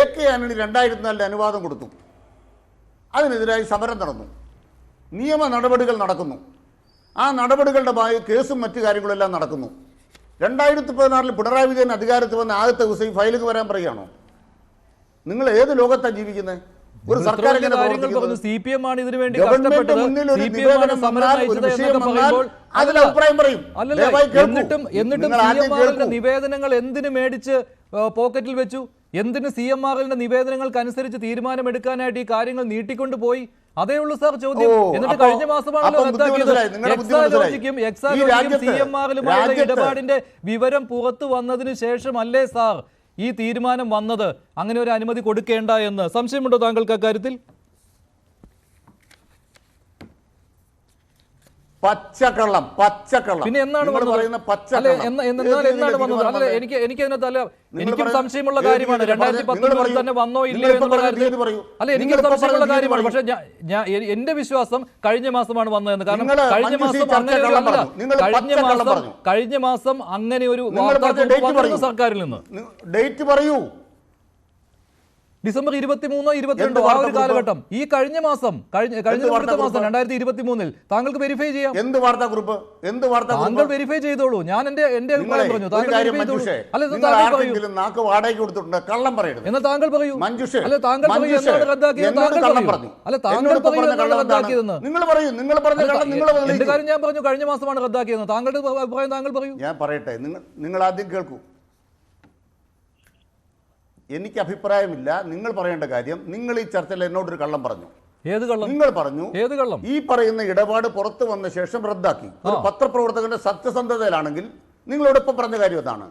AK ആന്റണി 2004 അനുവാദം കൊടുത്തു. അതിനെതിരായി സമരം നടന്നു. നിയമ നടപടികൾ നടക്കുന്നു. ആ നടപടികളുടെ കേസും മറ്റു കാര്യങ്ങളെല്ലാം നടക്കുന്നു. 2016 പിണറായി വിജയൻ അധികാരത്തിൽ വന്ന ആദ്യത്തെ ദിവസം ഈ ഫയലിൽ വരാൻ പറയുകയാണോ? നിങ്ങൾ ഏത് ലോകത്താണ് ജീവിക്കുന്നത്? ഒരു സർക്കാർ CPM ആണ് ഇതിനു വേണ്ടി അഭിപ്രായം പറയും. എന്നിട്ടും നിവേദനങ്ങൾ എന്തിനു മേടിച്ച് പോക്കറ്റിൽ വെച്ചു? എന്തിന് CMRLന്റെ നിവേദനങ്ങൾക്കനുസരിച്ച് തീരുമാനമെടുക്കാനായിട്ട് ഈ കാര്യങ്ങൾ നീട്ടിക്കൊണ്ടുപോയി? അതേ ഉള്ളൂ സാർ ചോദ്യം. എന്നിട്ട് കഴിഞ്ഞ മാസമാണല്ലോ റദ്ദാക്കിയത്. എക്സാലോജിക്കും CMRലുമായുള്ള ഇടപാടിന്റെ വിവരം പുറത്തു വന്നതിന് ശേഷമല്ലേ സാർ ഈ തീരുമാനം വന്നത്? അങ്ങനെ ഒരു അനുമതി കൊടുക്കേണ്ട എന്ന് സംശയമുണ്ടോ താങ്കൾക്ക് അക്കാര്യത്തിൽ? പച്ചക്കള്ളം. പിന്നെ എന്നാണ് വന്നത്? അല്ല, എനിക്കും സംശയമുള്ള കാര്യമാണ്. 2019 തന്നെ വന്നോ ഇല്ലയോ എന്നുള്ള കാര്യത്തിൽ അല്ല, എനിക്കും സംശയമുള്ള കാര്യമാണ്. പക്ഷെ എന്റെ വിശ്വാസം കഴിഞ്ഞ മാസമാണ് വന്നതെന്ന്. കാരണം കഴിഞ്ഞ മാസം അങ്ങനെ ഒരു വാർത്ത സർക്കാരിൽ നിന്ന് ഡേറ്റ് പറയൂ. ഡിസംബർ 23 22 ആ ഒരു കാലഘട്ടം. ഈ കഴിഞ്ഞ മാസം 2023 താങ്കൾക്ക് വെരിഫൈ ചെയ്യാം. താങ്കൾ വെരിഫൈ ചെയ്തോളൂ. ഞാൻ എന്റെ അഭിപ്രായം പറഞ്ഞു. താങ്കൾ എന്നാൽ താങ്കൾ പറയൂ. അല്ല, താങ്കൾ പറയൂ എന്നാണ് റദ്ദാക്കിയത്. താങ്കൾ പറയൂ എന്നാണ് റദ്ദാക്കിയതെന്ന്. എന്റെ കാര്യം ഞാൻ പറഞ്ഞു, കഴിഞ്ഞ മാസമാണ് റദ്ദാക്കിയതെന്ന്. താങ്കളുടെ അഭിപ്രായം താങ്കൾ പറയൂ. ഞാൻ പറയട്ടെ, നിങ്ങൾ ആദ്യം കേൾക്കൂ. എനിക്ക് അഭിപ്രായമില്ല. നിങ്ങൾ പറയേണ്ട കാര്യം, നിങ്ങൾ ഈ ചർച്ചയിൽ എന്നോടൊരു കള്ളം പറഞ്ഞു. ഏത് കള്ളം? നിങ്ങൾ പറഞ്ഞു ഏത് കള്ളം? ഈ പറയുന്ന ഇടപാട് പുറത്തു വന്ന ശേഷം റദ്ദാക്കി. ഒരു പത്രപ്രവർത്തകന്റെ സത്യസന്ധതയിലാണെങ്കിൽ നിങ്ങളോട് ഇപ്പം പറഞ്ഞ കാര്യം അതാണ്.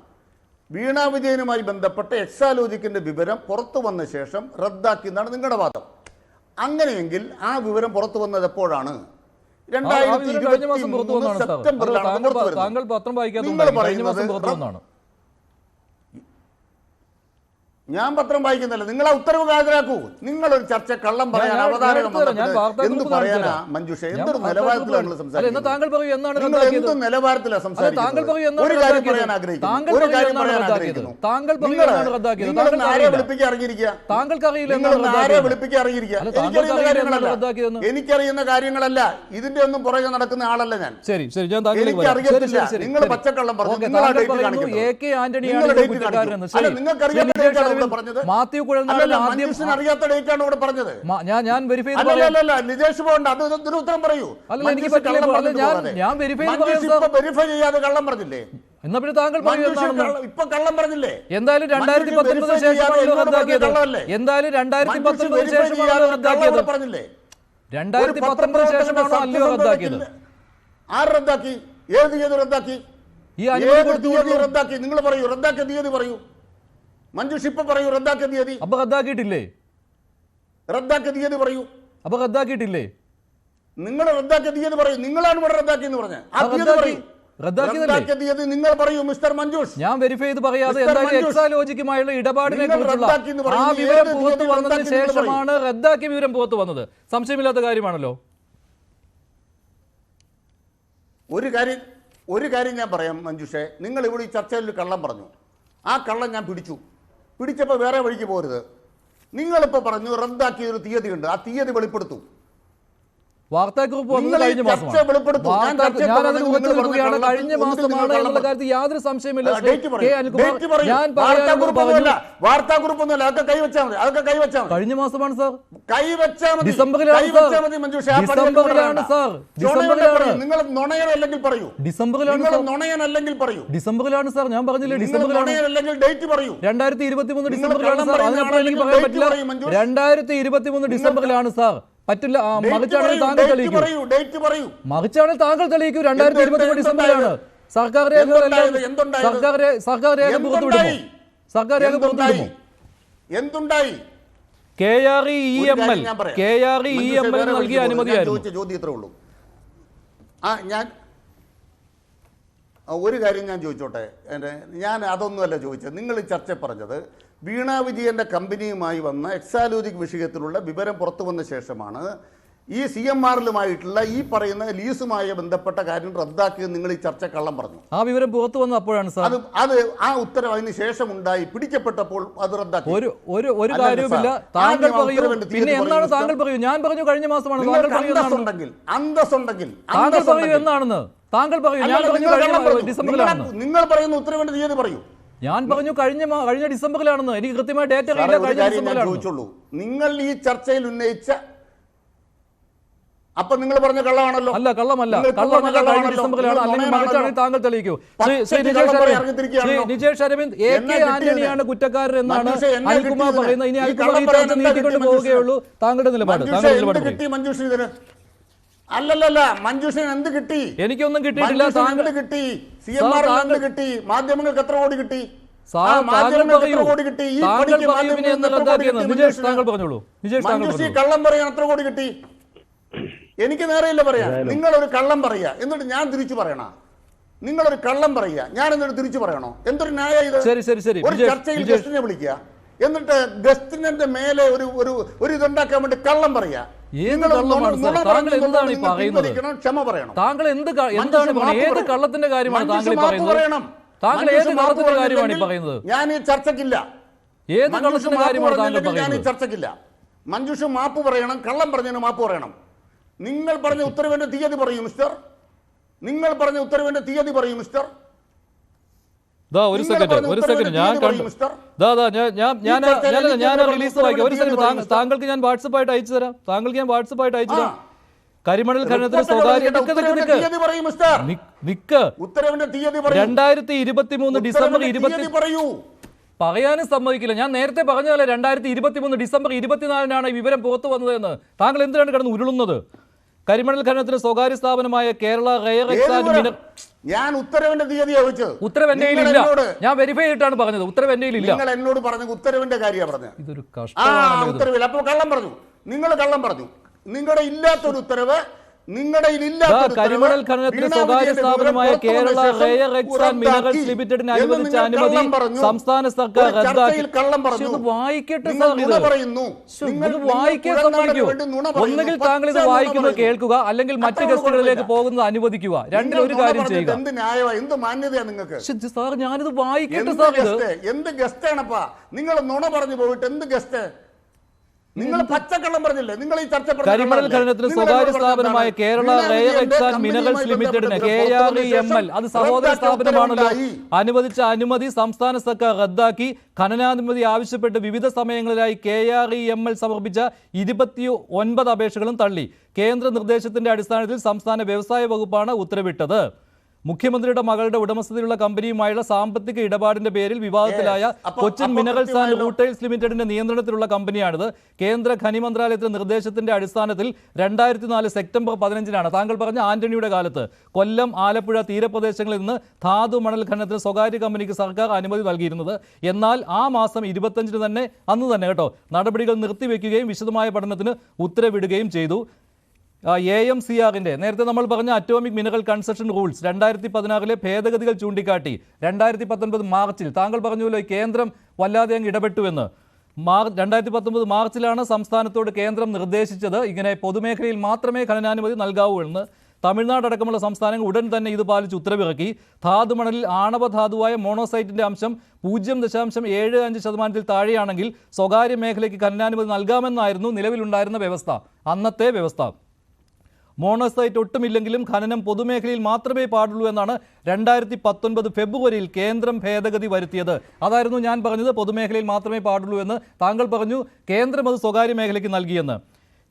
വീണ വിജയനുമായി ബന്ധപ്പെട്ട എക്സാലോജിക്കിന്റെ വിവരം പുറത്തു വന്ന ശേഷം റദ്ദാക്കി എന്നാണ് നിങ്ങളുടെ വാദം. അങ്ങനെയെങ്കിൽ ആ വിവരം പുറത്തു വന്നത് എപ്പോഴാണ്? 2023 സെപ്റ്റംബറിലാണ്. താങ്കൾ പത്രം വായിക്കാതെ ഞാൻ പത്രം വായിക്കുന്നില്ല. നിങ്ങൾ ആ ഉത്തരവ് ഹാജരാക്കൂ. നിങ്ങളൊരു ചർച്ച കള്ളം പറയാൻ അവതാരകം എന്ത് പറയാനാ മഞ്ജുഷ? എന്തൊരു നിലവാരത്തിലാണ് നിങ്ങൾ സംസാരിക്കുന്നത്? നിങ്ങൾ എന്ത് നിലവാരത്തിലാണ് സംസാരിക്കുന്നത്? ഒരു കാര്യം പറയാൻ ആഗ്രഹിക്കുന്നു. ഒരു കാര്യം പറയാൻ ആഗ്രഹിക്കുന്നു. നിങ്ങളൊന്ന് ആരെ വിളിപ്പിക്കാൻ ഇറങ്ങിയിരിക്കുക? നിങ്ങളൊന്ന് ആരെ വിളിപ്പിക്കാൻ ഇറങ്ങിയിരിക്കുക? എനിക്കറിയുന്ന കാര്യങ്ങളല്ല, എനിക്കറിയുന്ന കാര്യങ്ങളല്ല. ഇതിന്റെ ഒന്നും പുറകെ നടക്കുന്ന ആളല്ല ഞാൻ. എനിക്കറിയത്തില്ല. നിങ്ങൾ പച്ചക്കള്ളം പറഞ്ഞു. നിങ്ങളാ ഡേറ്റ് കാണിക്കുന്നത്. നിങ്ങൾക്കറിയാത്ത മാത്യു കുഴൽനാടൻ അറിയാത്ത ഡേറ്റ് ആണ് ഇവിടെ പറഞ്ഞത്. ഞാൻ വെരിഫൈ നിജേഷ് പോകണ്ട. അത് ഉത്തരം പറയൂ. വെരിഫൈ ചെയ്യാതെ കള്ളം പറഞ്ഞില്ലേ? എന്നാ പിന്നെ താങ്കൾ ഇപ്പൊ കള്ളം പറഞ്ഞില്ലേ? എന്തായാലും 2019 ശേഷമാണ് റദ്ദാക്കിയത്. എന്തായാലും 2019 ശേഷമാണ് റദ്ദാക്കിയത്. 2019 ശേഷമാണോ അല്ലയോ റദ്ദാക്കിയത്? ആര് റദ്ദാക്കി? ഏത് തീയതി റദ്ദാക്കി? ഈ അനുമതി തീയതി റദ്ദാക്കി? നിങ്ങൾ പറയൂ. റദ്ദാക്കിയ തീയതി പറയൂ. മഞ്ജുഷ് ഇപ്പൊ പറയൂ. റദ്ദാക്കിയ തീയതി. അപ്പൊ റദ്ദാക്കിയിട്ടില്ലേ? റദ്ദാക്കിയ തീയതി പറയൂ. അപ്പൊ റദ്ദാക്കിയിട്ടില്ലേ? നിങ്ങൾ റദ്ദാക്കിയ തീയതി പറയൂ. നിങ്ങളാണ് ഇവിടെ റദ്ദാക്കിയെന്ന് പറഞ്ഞത്. ആ തീയതി പറയൂ. റദ്ദാക്കിയ തീയതി നിങ്ങൾ പറയൂ മിസ്റ്റർ മഞ്ജുഷ്. ഞാൻ വെരിഫൈ ചെയ്ത് പറയാതെ എന്തായാലും എക്സാലോജിക്കുമായുള്ള ഇടപാടിനെ കുറിച്ചുള്ള ആ വിവരം പുറത്തു വന്നതിന് ശേഷമാണ് റദ്ദാക്കിയ വിവരം പുറത്തു വന്നത്. സംശയമില്ലാത്ത കാര്യമാണല്ലോ. ഒരു കാര്യം ഞാൻ പറയാം മഞ്ജുഷേ. നിങ്ങൾ ഇവിടെ ഈ ചർച്ചയിൽ കള്ളം പറഞ്ഞു. ആ കള്ളം ഞാൻ പിടിച്ചപ്പോൾ വേറെ വഴിക്ക് പോരുത്. നിങ്ങളിപ്പോൾ പറഞ്ഞു റദ്ദാക്കിയൊരു തീയതി ഉണ്ട്. ആ തീയതി വെളിപ്പെടുത്തു. വാർത്താക്കുറിപ്പ് വന്നത് കഴിഞ്ഞ മാസമാണ്. കഴിഞ്ഞ മാസമാണ് എന്നുള്ള കാര്യത്തിൽ യാതൊരു സംശയമില്ല. കഴിഞ്ഞ മാസമാണ് സാർ. ഡിസംബറിലാണ് സാർ. നിങ്ങൾ നുണയനല്ലെങ്കിൽ പറയൂ. ഡിസംബറിലാണ് സാർ. ഞാൻ പറഞ്ഞില്ലേ ഡിസംബറിലാണ്. ഡേറ്റ് പറയൂ. 2023 ഡിസംബറിലാണ് സാർ. അതിനപ്പുറം എനിക്ക് പറയാൻ പറ്റില്ല. 2023 ഡിസംബറിലാണ് സാർ. പറ്റില്ല. മറിച്ചാണെങ്കിൽ താങ്കൾ തെളിയിക്കൂ. മറിച്ചാണെങ്കിൽ താങ്കൾ തെളിയിക്കൂ. 2023 ഡിസംബറിലാണ്. സർക്കാർ രേഖ പുറത്തുവിടുമോ? സർക്കാർ രേഖ പുറത്തുവിടുമോ? എന്തുണ്ടായി? KREML നൽകിയ അനുമതിയായിരുന്നു. ചോദ്യം ഇത്രേ ഉള്ളൂ. ഞാൻ ഒരു കാര്യം ഞാൻ ചോദിച്ചോട്ടെ. ഞാൻ അതൊന്നുമല്ല ചോദിച്ചത്. നിങ്ങൾ ഈ ചർച്ച പറഞ്ഞത് വീണ വിജയന്റെ കമ്പനിയുമായി വന്ന എക്സാലോജിക് വിഷയത്തിലുള്ള വിവരം പുറത്തു വന്ന ശേഷമാണ് ഈ CMRലുമായിട്ടുള്ള ഈ പറയുന്ന ലീസുമായി ബന്ധപ്പെട്ട കാര്യം റദ്ദാക്കിയത്. നിങ്ങൾ ഈ ചർച്ച കള്ളം പറഞ്ഞു. ആ വിവരം പുറത്തു വന്ന അപ്പോഴാണ് സാർ. അത് ആ ഉത്തരവ് അതിന് ശേഷം ഉണ്ടായി. പിടിക്കപ്പെട്ടപ്പോൾ അത് റദ്ദാക്കി. ഒരു കാര്യവുമില്ല. താങ്കൾ പറയൂ. പിന്നെ എന്നാണ് താങ്കൾ പറയൂ? ഞാൻ പറഞ്ഞു കഴിഞ്ഞ മാസമാണ്. അന്തസ്സുണ്ടെങ്കിൽ താങ്കൾ പറയൂ എന്നാണെന്ന്. താങ്കൾ പറയൂ. ഞാൻ പറഞ്ഞു ഡിസംബറിലാണ്. നിങ്ങൾ പറയുന്ന ഉത്തരവിന്റെ തീയതി പറയൂ. ഞാൻ പറഞ്ഞു കഴിഞ്ഞ ഡിസംബറിലാണെന്ന്. എനിക്ക് കൃത്യമായ ഡേറ്റ് അറിയില്ല. ചോദിച്ചുള്ളൂ. നിങ്ങൾ ഈ ചർച്ചയിൽ ഉന്നയിച്ച അപ്പൊ നിങ്ങൾ പറഞ്ഞ കള്ളമാണല്ലോ. അല്ല, കള്ളമല്ല. ഡിസംബറിലാണ്. അല്ലെങ്കിൽ മറിച്ചാണെങ്കിൽ താങ്കൾ തെളിയിക്കൂ. നിജേഷ് അരവിന്ദ് AK ആന്റണിയാണ് കുറ്റക്കാരൻ എന്നാണ് അനിൽകുമാർ പറയുന്നത്. ഇനി അനിൽകുമാർ ഈ ചർച്ച നീട്ടിക്കൊണ്ട് പോവുകയുള്ളൂ. താങ്കളുടെ നിലപാട് മഞ്ജുഷിന് അല്ലല്ല. മഞ്ജുഷിന് എന്ത് കിട്ടി? എനിക്കൊന്നും കിട്ടിയിട്ടില്ല. താങ്കൾ കിട്ടി. CMR കിട്ടി. മാധ്യമങ്ങൾക്ക് എത്ര കോടി കിട്ടി? കള്ളം പറയാൻ എത്ര കോടി കിട്ടി? എനിക്ക് നേരെയില്ല പറയാ. നിങ്ങളൊരു കള്ളം പറയാ എന്നിട്ട് ഞാൻ തിരിച്ചു പറയണ? നിങ്ങളൊരു കള്ളം പറയാ ഞാൻ എന്നിട്ട് തിരിച്ചു പറയണോ? എന്തൊരു ന്യായ ഇത്? ഒരു ചർച്ചയിൽ ഗസ്റ്റിനെ വിളിക്കുക എന്നിട്ട് ഗസ്റ്റിന്റെ മേലെ ഒരു ഇതുണ്ടാക്കാൻ വേണ്ടി കള്ളം പറയാ. ക്ഷമ പറയണം. താങ്കൾ എന്താണ് ഏത് കള്ളത്തിന്റെ കാര്യമാണ് താങ്കൾ പറയുന്നത്? താങ്കൾ ഏത് കള്ളത്തിന്റെ കാര്യമാണ് ഈ പറയുന്നത്? ഞാൻ ഈ ചർച്ചക്കില്ല. ഏത് കള്ളത്തിന്റെ കാര്യമാണ് താങ്കൾ പറയുന്നത്? ഞാൻ ഈ ചർച്ചക്കില്ല. മഞ്ജുഷ് മാപ്പ് പറയണം. കള്ളം പറഞ്ഞതിന് മാപ്പ് പറയണം. നിങ്ങൾ പറഞ്ഞ ഉത്തരവിന്റെ തീയതി പറയൂ മിസ്റ്റർ. നിങ്ങൾ പറഞ്ഞ ഉത്തരവിന്റെ തീയതി പറയൂ മിസ്റ്റർ. ഒരു സെക്കൻഡ് ഞാൻ റിലീസ് വായിക്കാം. ഒരു സെക്കൻഡ് താങ്കൾക്ക് ഞാൻ വാട്സപ്പായിട്ട് അയച്ചു തരാം. കരിമണൽ ഖനനത്തിന് സ്വകാര്യ 2023 ഡിസംബർ 20 പറയാനും സമ്മതിക്കില്ല. ഞാൻ നേരത്തെ പറഞ്ഞതല്ലേ 2023 ഡിസംബർ 24 വിവരം പുറത്തു വന്നതെന്ന്. താങ്കൾ എന്തിനാണ് കിടന്ന് ഉരുളുന്നത്? കരിമണൽ ഖനനത്തിന് സ്വകാര്യ സ്ഥാപനമായ കേരള റെയർ എക്സാമിനർ. ഞാൻ ഉത്തരവിന്റെ തീയതി ചോദിച്ചത്. ഉത്തരവ് എന്റെ കയ്യിലില്ല. ഞാൻ വെരിഫൈ ചെയ്തിട്ടാണ് പറഞ്ഞത്. ഉത്തരവ് എന്റെ കയ്യിലില്ല. നിങ്ങൾ എന്നോട് പറഞ്ഞ ഉത്തരവിന്റെ കാര്യമാണ് പറഞ്ഞത്. ഇതൊരു കഷ്ടമാണ്. ഉത്തരവില്ല. അപ്പോൾ കള്ളം പറഞ്ഞു. നിങ്ങൾ കള്ളം പറഞ്ഞു. നിങ്ങളുടെ ഇല്ലാത്തൊരു ഉത്തരവ് നിങ്ങളുടെ കരിമണൽ ഖനനത്തിന് സ്വകാര്യ സ്ഥാപനമായ Kerala rare earth and minerals ലിമിറ്റഡിന് അനുവദിച്ച അനുമതി സംസ്ഥാന സർക്കാർ റദ്ദാക്കി. വായിക്കട്ടെ സാർ, ഇത് വായിക്കാൻ സമ്മതിക്കൂ. ഒന്നുകിൽ താങ്കൾ ഇത് വായിക്കുന്നത് കേൾക്കുക, അല്ലെങ്കിൽ മറ്റ് ഗസ്റ്റുകളിലേക്ക് പോകുന്നത് അനുവദിക്കുക. രണ്ടിലൊരു കാര്യം ചെയ്യുക. എന്ത് ന്യായമാണ്, എന്ത് മാന്യതയാ നിങ്ങൾക്ക്? സാർ, ഞാനിത് വായിക്കട്ടെ സാർ. എന്ത് ഗസ്റ്റാണപ്പാ നിങ്ങൾ നുണ പറഞ്ഞു പോയിട്ട്? എന്ത് ഗസ്റ്റ്? നിങ്ങൾ പച്ചക്കള്ളം പറഞ്ഞില്ലേ? നിങ്ങൾ ഈ ചർച്ച കരിമണൽ ഖനനത്തിന് സ്വകാര്യ സ്ഥാപനമായ Kerala rare earth and minerals ലിമിറ്റഡിന് KREML, അത് സഹോദര സ്ഥാപനമാണല്ലോ, അനുവദിച്ച അനുമതി സംസ്ഥാന സർക്കാർ റദ്ദാക്കി. ഖനനാനുമതി ആവശ്യപ്പെട്ട് വിവിധ സമയങ്ങളിലായി KREML സമർപ്പിച്ച 29 അപേക്ഷകളും തള്ളി. കേന്ദ്ര നിർദ്ദേശത്തിന്റെ അടിസ്ഥാനത്തിൽ സംസ്ഥാന വ്യവസായ വകുപ്പാണ് ഉത്തരവിട്ടത്. മുഖ്യമന്ത്രിയുടെ മകളുടെ ഉടമസ്ഥതയിലുള്ള കമ്പനിയുമായുള്ള സാമ്പത്തിക ഇടപാടിന്റെ പേരിൽ വിവാദത്തിലായ കൊച്ചിൻ മിനറൽസ് ആൻഡ് റൂട്ടെയിൽസ് ലിമിറ്റഡിന്റെ നിയന്ത്രണത്തിലുള്ള കമ്പനിയാണിത്. കേന്ദ്ര ഖനി മന്ത്രാലയത്തിന്റെ നിർദ്ദേശത്തിന്റെ അടിസ്ഥാനത്തിൽ 2004 സെപ്റ്റംബർ 15-നാണ് താങ്കൾ പറഞ്ഞ ആന്റണിയുടെ കാലത്ത് കൊല്ലം, ആലപ്പുഴ തീരപ്രദേശങ്ങളിൽ നിന്ന് ധാതു മണൽ ഖനനത്തിന് സ്വകാര്യ കമ്പനിക്ക് സർക്കാർ അനുമതി നൽകിയിരുന്നത്. എന്നാൽ ആ മാസം 25-ന് തന്നെ, അന്ന് തന്നെ കേട്ടോ, നടപടികൾ നിർത്തിവെക്കുകയും വിശദമായ പഠനത്തിന് ഉത്തരവിടുകയും ചെയ്തു. AMCRന്റെ നേരത്തെ നമ്മൾ പറഞ്ഞ അറ്റോമിക് മിനറൽ കൺസഷൻ റൂൾസ് 2016 ഭേദഗതികൾ ചൂണ്ടിക്കാട്ടി 2019 മാർച്ചിൽ താങ്കൾ പറഞ്ഞല്ലോ കേന്ദ്രം വല്ലാതെ അങ്ങ് ഇടപെട്ടുവെന്ന്. 2019 മാർച്ചിലാണ് സംസ്ഥാനത്തോട് കേന്ദ്രം നിർദ്ദേശിച്ചത് ഇങ്ങനെ പൊതുമേഖലയിൽ മാത്രമേ ഖനനാനുമതി നൽകാവൂ എന്ന്. തമിഴ്നാട് അടക്കമുള്ള സംസ്ഥാനങ്ങൾ ഉടൻ തന്നെ ഇത് പാലിച്ച് ഉത്തരവിറക്കി. ധാതുമണലിൽ ആണവധാതുവായ മോണോസൈറ്റിന്റെ അംശം 0.75% താഴെയാണെങ്കിൽ സ്വകാര്യ മേഖലയ്ക്ക് ഖനനാനുമതി നൽകാമെന്നായിരുന്നു നിലവിലുണ്ടായിരുന്ന വ്യവസ്ഥ, അന്നത്തെ വ്യവസ്ഥ. മോണോസൈറ്റ് ഒട്ടുമില്ലെങ്കിലും ഖനനം പൊതുമേഖലയിൽ മാത്രമേ പാടുള്ളൂ എന്നാണ് 2019 ഫെബ്രുവരിയിൽ കേന്ദ്രം ഭേദഗതി വരുത്തിയത്. അതായിരുന്നു ഞാൻ പറഞ്ഞത്, പൊതുമേഖലയിൽ മാത്രമേ പാടുള്ളൂ എന്ന്. താങ്കൾ പറഞ്ഞു കേന്ദ്രം അത് സ്വകാര്യ മേഖലയ്ക്ക് നൽകിയെന്ന്.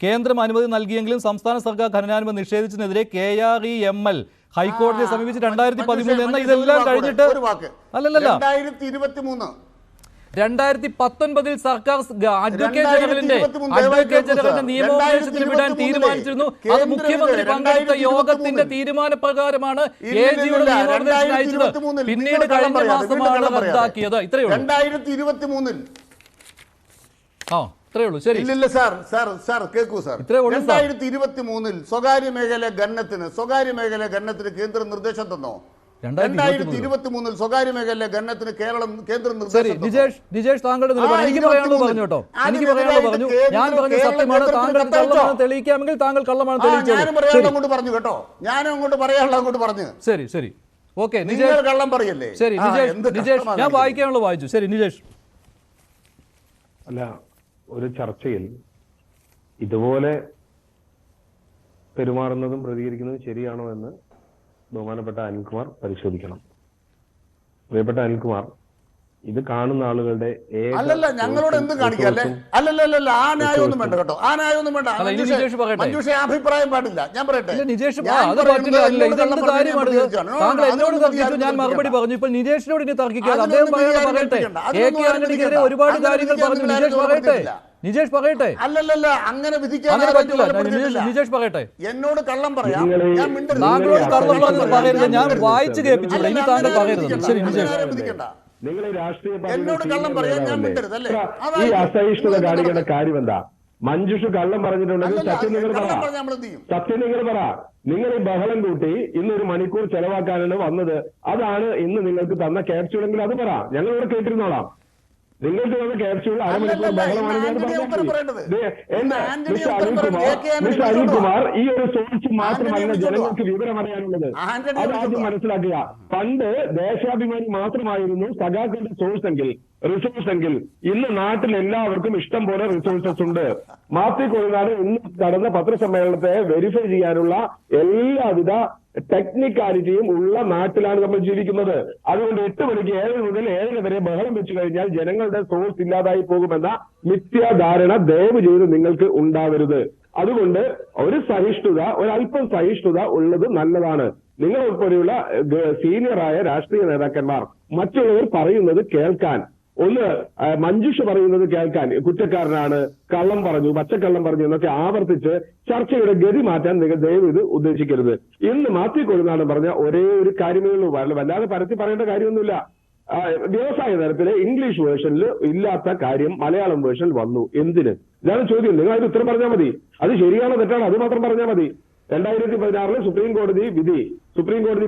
കേന്ദ്രം അനുമതി നൽകിയെങ്കിലും സംസ്ഥാന സർക്കാർ ഖനനാനുമതി നിഷേധിച്ചതിനെതിരെ KREML ഹൈക്കോടതിയെ സമീപിച്ച് 2013 എന്ന ഇതെല്ലാം കഴിഞ്ഞിട്ട് അല്ലല്ല 2019 സർക്കാർ അഡ്വക്കേറ്റ് ജനറലിന്റെ നിയമോപദേശത്തിന് വിടാൻ തീരുമാനിച്ചിരുന്നു. അത് മുഖ്യമന്ത്രി പങ്കെടുത്ത യോഗത്തിന്റെ തീരുമാനപ്രകാരമാണ് AGയുടെ നിയമോപദേശത്തിന് അയച്ചത്. പിന്നീട് കഴിഞ്ഞ മാസമാണ് റദ്ദാക്കിയത്. ഇത്രയേ ഉള്ളൂ. 2023 ഇത്രയേ ഉള്ളൂ. ശരി, ഇല്ല സാർ കേൾക്കൂ സാർ. 2023 സ്വകാര്യ മേഖല ഗന്നത്തിന് കേന്ദ്രം നിർദ്ദേശം തന്നോ? 2023 സ്വകാര്യ മേഖല ഗന്നത്തിന് കേന്ദ്രം നിർദ്ദേശം. നിജേഷ് താങ്കളുടെ നിലപാട് എനിക്ക് പറയാനുള്ളത് പറഞ്ഞു കേട്ടോ. എനിക്ക് പറയാനുള്ളത് പറഞ്ഞു. ഞാൻ പറഞ്ഞ സത്യമാണ്. താങ്കൾ കള്ളമാണെന്ന് തെളിയിക്കാമെങ്കിൽ താങ്കൾ കള്ളമാണ് തെളിയിച്ചത്. ഞാനും അങ്ങോട്ട് പറയാനുള്ള പറഞ്ഞു. ശരി ഓക്കെ നിജേഷ്, കള്ളം പറയല്ലേ? ശരി നിജേഷ് ഞാൻ വായിക്കാനുള്ളത് വായിച്ചു. ശരി നിജേഷ്. അല്ല, ഒരു ചർച്ചയിൽ ഇതുപോലെ പെരുമാറുന്നതും പ്രതികരിക്കുന്നതും ശരിയാണോ എന്ന് ബഹുമാനപ്പെട്ട അനിൽകുമാർ പരിശോധിക്കണം. പ്രിയപ്പെട്ട അനിൽകുമാർ, ഇത് കാണുന്ന ആളുകളുടെ അല്ലല്ല ഞങ്ങളോട് എന്ത് കാണിക്കല്ലേ? അല്ലല്ല ആ ന്യായമൊന്നും വേണ്ട കേട്ടോ, ആ ന്യായമൊന്നും വേണ്ട. മഞ്ജുഷ അഭിപ്രായം പാടില്ല. ഞാൻ പറയട്ടെ, ഞാൻ മറുപടി പറഞ്ഞു. ഇപ്പൊ നിജേഷിനോട് ഇനി തർക്കിക്കാതെ അദ്ദേഹം പറയട്ടെ. ഒരുപാട് കാര്യങ്ങൾ പറഞ്ഞു. നിജേഷ് പറയട്ടെ. അല്ലല്ല അങ്ങനെ വിധിക്കാൻ നിജേഷ് പറയട്ടെ. എന്നോട് കള്ളം പറയാം. താങ്കളോട് കള്ളം പറഞ്ഞത് പറയരുത്. ഞാൻ വായിച്ചു കേൾപ്പിച്ചില്ല. ഇനി താങ്കൾ പറയരുത്. ശരി നിജേഷ്. നിങ്ങൾ രാഷ്ട്രീയ ഈ അസഹിഷ്ണുത കാണിക്കേണ്ട കാര്യം എന്താ? മഞ്ജുഷ് കള്ളം പറഞ്ഞിട്ടുണ്ടെങ്കിൽ സത്യം നിങ്ങൾ പറ. നിങ്ങൾ ഈ ബഹളം കൂട്ടി ഇന്നൊരു മണിക്കൂർ ചെലവാക്കാനാണ് വന്നത്. അതാണ് ഇന്ന് നിങ്ങൾക്ക് തന്ന ക്യാപ്സ്യൂളെങ്കിൽ അത് പറ, ഞങ്ങളിവിടെ കേട്ടിരുന്നോളാം. നിങ്ങൾക്ക് തന്ന ക്യാപ്സ്യൂൾ അരമണിക്കൂർ അനിൽകുമാർ ഈ ഒരു സോഴ്സ് മാത്രമല്ല ജനങ്ങൾക്ക് വിവരം അറിയാനുള്ളത്. അതാദ്യം മനസ്സിലാക്കുക. പണ്ട് ദേശാഭിമാനി മാത്രമായിരുന്നു സഖാക്കളുടെ റിസോഴ്സ് എങ്കിൽ ഇന്ന് നാട്ടിൽ എല്ലാവർക്കും ഇഷ്ടം പോലെ റിസോഴ്സസ് ഉണ്ട്. മാത്യു കൊഴുനാട് ഇന്ന് നടന്ന പത്രസമ്മേളനത്തെ വെരിഫൈ ചെയ്യാനുള്ള എല്ലാവിധ ടെക്നിക്കാലിറ്റിയും ഉള്ള നാട്ടിലാണ് നമ്മൾ ജീവിക്കുന്നത്. അതുകൊണ്ട് 8 മണിക്ക് 7 മുതൽ 7 വരെ ബഹളം വെച്ചു കഴിഞ്ഞാൽ ജനങ്ങളുടെ സോഴ്സ് ഇല്ലാതായി പോകുമെന്ന മിഥ്യാധാരണ ദയവ് ചെയ്ത് നിങ്ങൾക്ക് ഉണ്ടാവരുത്. അതുകൊണ്ട് ഒരല്പം സഹിഷ്ണുത ഉള്ളത് നല്ലതാണ്. നിങ്ങൾ ഉൾപ്പെടെയുള്ള സീനിയറായ രാഷ്ട്രീയ നേതാക്കന്മാർ മറ്റുള്ളവർ പറയുന്നത് കേൾക്കാൻ, മഞ്ജുഷ് പറയുന്നത് കേൾക്കാൻ, കുറ്റക്കാരനാണ്, കള്ളം പറഞ്ഞു, പച്ചക്കള്ളം പറഞ്ഞു എന്നൊക്കെ ആവർത്തിച്ച് ചർച്ചയുടെ ഗതി മാറ്റാൻ നിങ്ങൾ ദയവ് ഇത് ഉദ്ദേശിക്കരുത്. ഇന്ന് മാത്യു കൊഴുനാട് പറഞ്ഞ ഒരേ ഒരു കാര്യമേ ഉള്ളൂ. വല്ലാതെ പരത്തി പറയേണ്ട കാര്യമൊന്നുമില്ല. വ്യവസായ തലത്തിലെ ഇംഗ്ലീഷ് വേർഷനിൽ ഇല്ലാത്ത കാര്യം മലയാളം വേർഷൻ വന്നു. എന്തിന്? ഇതാണ് ചോദ്യം. നിങ്ങൾ അതിന് ഉത്തരം പറഞ്ഞാൽ മതി. അത് ശരിയാണോ തെറ്റാണോ അത് മാത്രം പറഞ്ഞാൽ മതി. 2016 സുപ്രീം കോടതി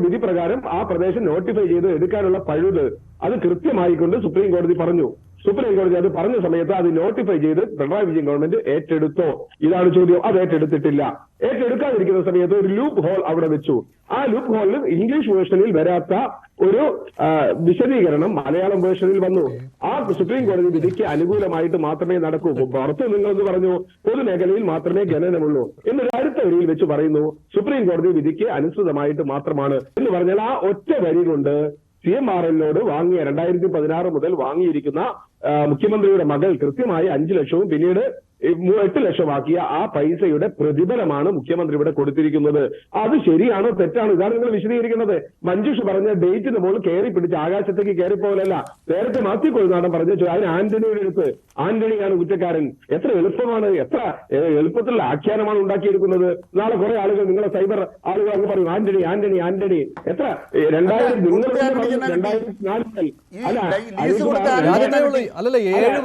വിധി പ്രകാരം ആ പ്രദേശം നോട്ടിഫൈ ചെയ്ത് എടുക്കാനുള്ള പഴുത് അത് കൃത്യമായിക്കൊണ്ട് സുപ്രീം കോടതി പറഞ്ഞു. സുപ്രീം കോടതി അത് പറഞ്ഞ സമയത്ത് അത് നോട്ടിഫൈ ചെയ്ത് പിണറായി വിജയൻ ഗവൺമെന്റ് ഏറ്റെടുത്തോ? ഇതാണ് ചോദ്യം. അത് ഏറ്റെടുത്തിട്ടില്ല. ഏറ്റെടുക്കാതിരിക്കുന്ന സമയത്ത് ഒരു ലൂപ്പ് ഹോൾ അവിടെ വെച്ചു. ആ ലൂപ്പ് ഹോളിൽ ഇംഗ്ലീഷ് വേർഷനിൽ വരാത്ത ഒരു വിശദീകരണം മലയാളം വേർഷനിൽ വന്നു. ആ സുപ്രീം കോടതി വിധിക്ക് അനുകൂലമായിട്ട് മാത്രമേ നടക്കൂ. പുറത്ത് നിങ്ങളെന്ന് പറഞ്ഞു പൊതുമേഖലയിൽ മാത്രമേ ഖനനമുള്ളൂ എന്നൊരു അടുത്ത വരിയിൽ വെച്ച് പറയുന്നു സുപ്രീം കോടതി വിധിക്ക് അനുസൃതമായിട്ട് മാത്രമാണ് എന്ന് പറഞ്ഞാൽ ആ ഒറ്റ വരി കൊണ്ട് CMRL വാങ്ങിയ 2016 മുതൽ വാങ്ങിയിരിക്കുന്ന മുഖ്യമന്ത്രിയുടെ മകൾ കൃത്യമായി 5 ലക്ഷവും പിന്നീട് 8 ലക്ഷമാക്കിയ ആ പൈസയുടെ പ്രതിഫലമാണ് മുഖ്യമന്ത്രി ഇവിടെ കൊടുത്തിരിക്കുന്നത്. അത് ശരിയാണോ തെറ്റാണോ? ഇതാണ് നിങ്ങൾ വിശദീകരിക്കുന്നത്. മഞ്ജുഷ് പറഞ്ഞ ഡേറ്റിന് മുകളിൽ കയറി പിടിച്ച് ആകാശത്തേക്ക് കയറിപ്പോലല്ല. നേരത്തെ മാത്യു കൊഴുനാടൻ പറഞ്ഞു അതിന് ആന്റണിയുടെ അടുത്ത് ആന്റണിയാണ് കുറ്റക്കാരൻ. എത്ര എളുപ്പമാണ്, എത്ര എളുപ്പത്തിലുള്ള ആഖ്യാനമാണ് ഉണ്ടാക്കിയെടുക്കുന്നത്. നാളെ കുറെ ആളുകൾ നിങ്ങളെ സൈബർ ആളുകൾ അങ്ങ് പറയും ആന്റണി ആന്റണി ആന്റണി. എത്ര 2004 അല്ലല്ല 7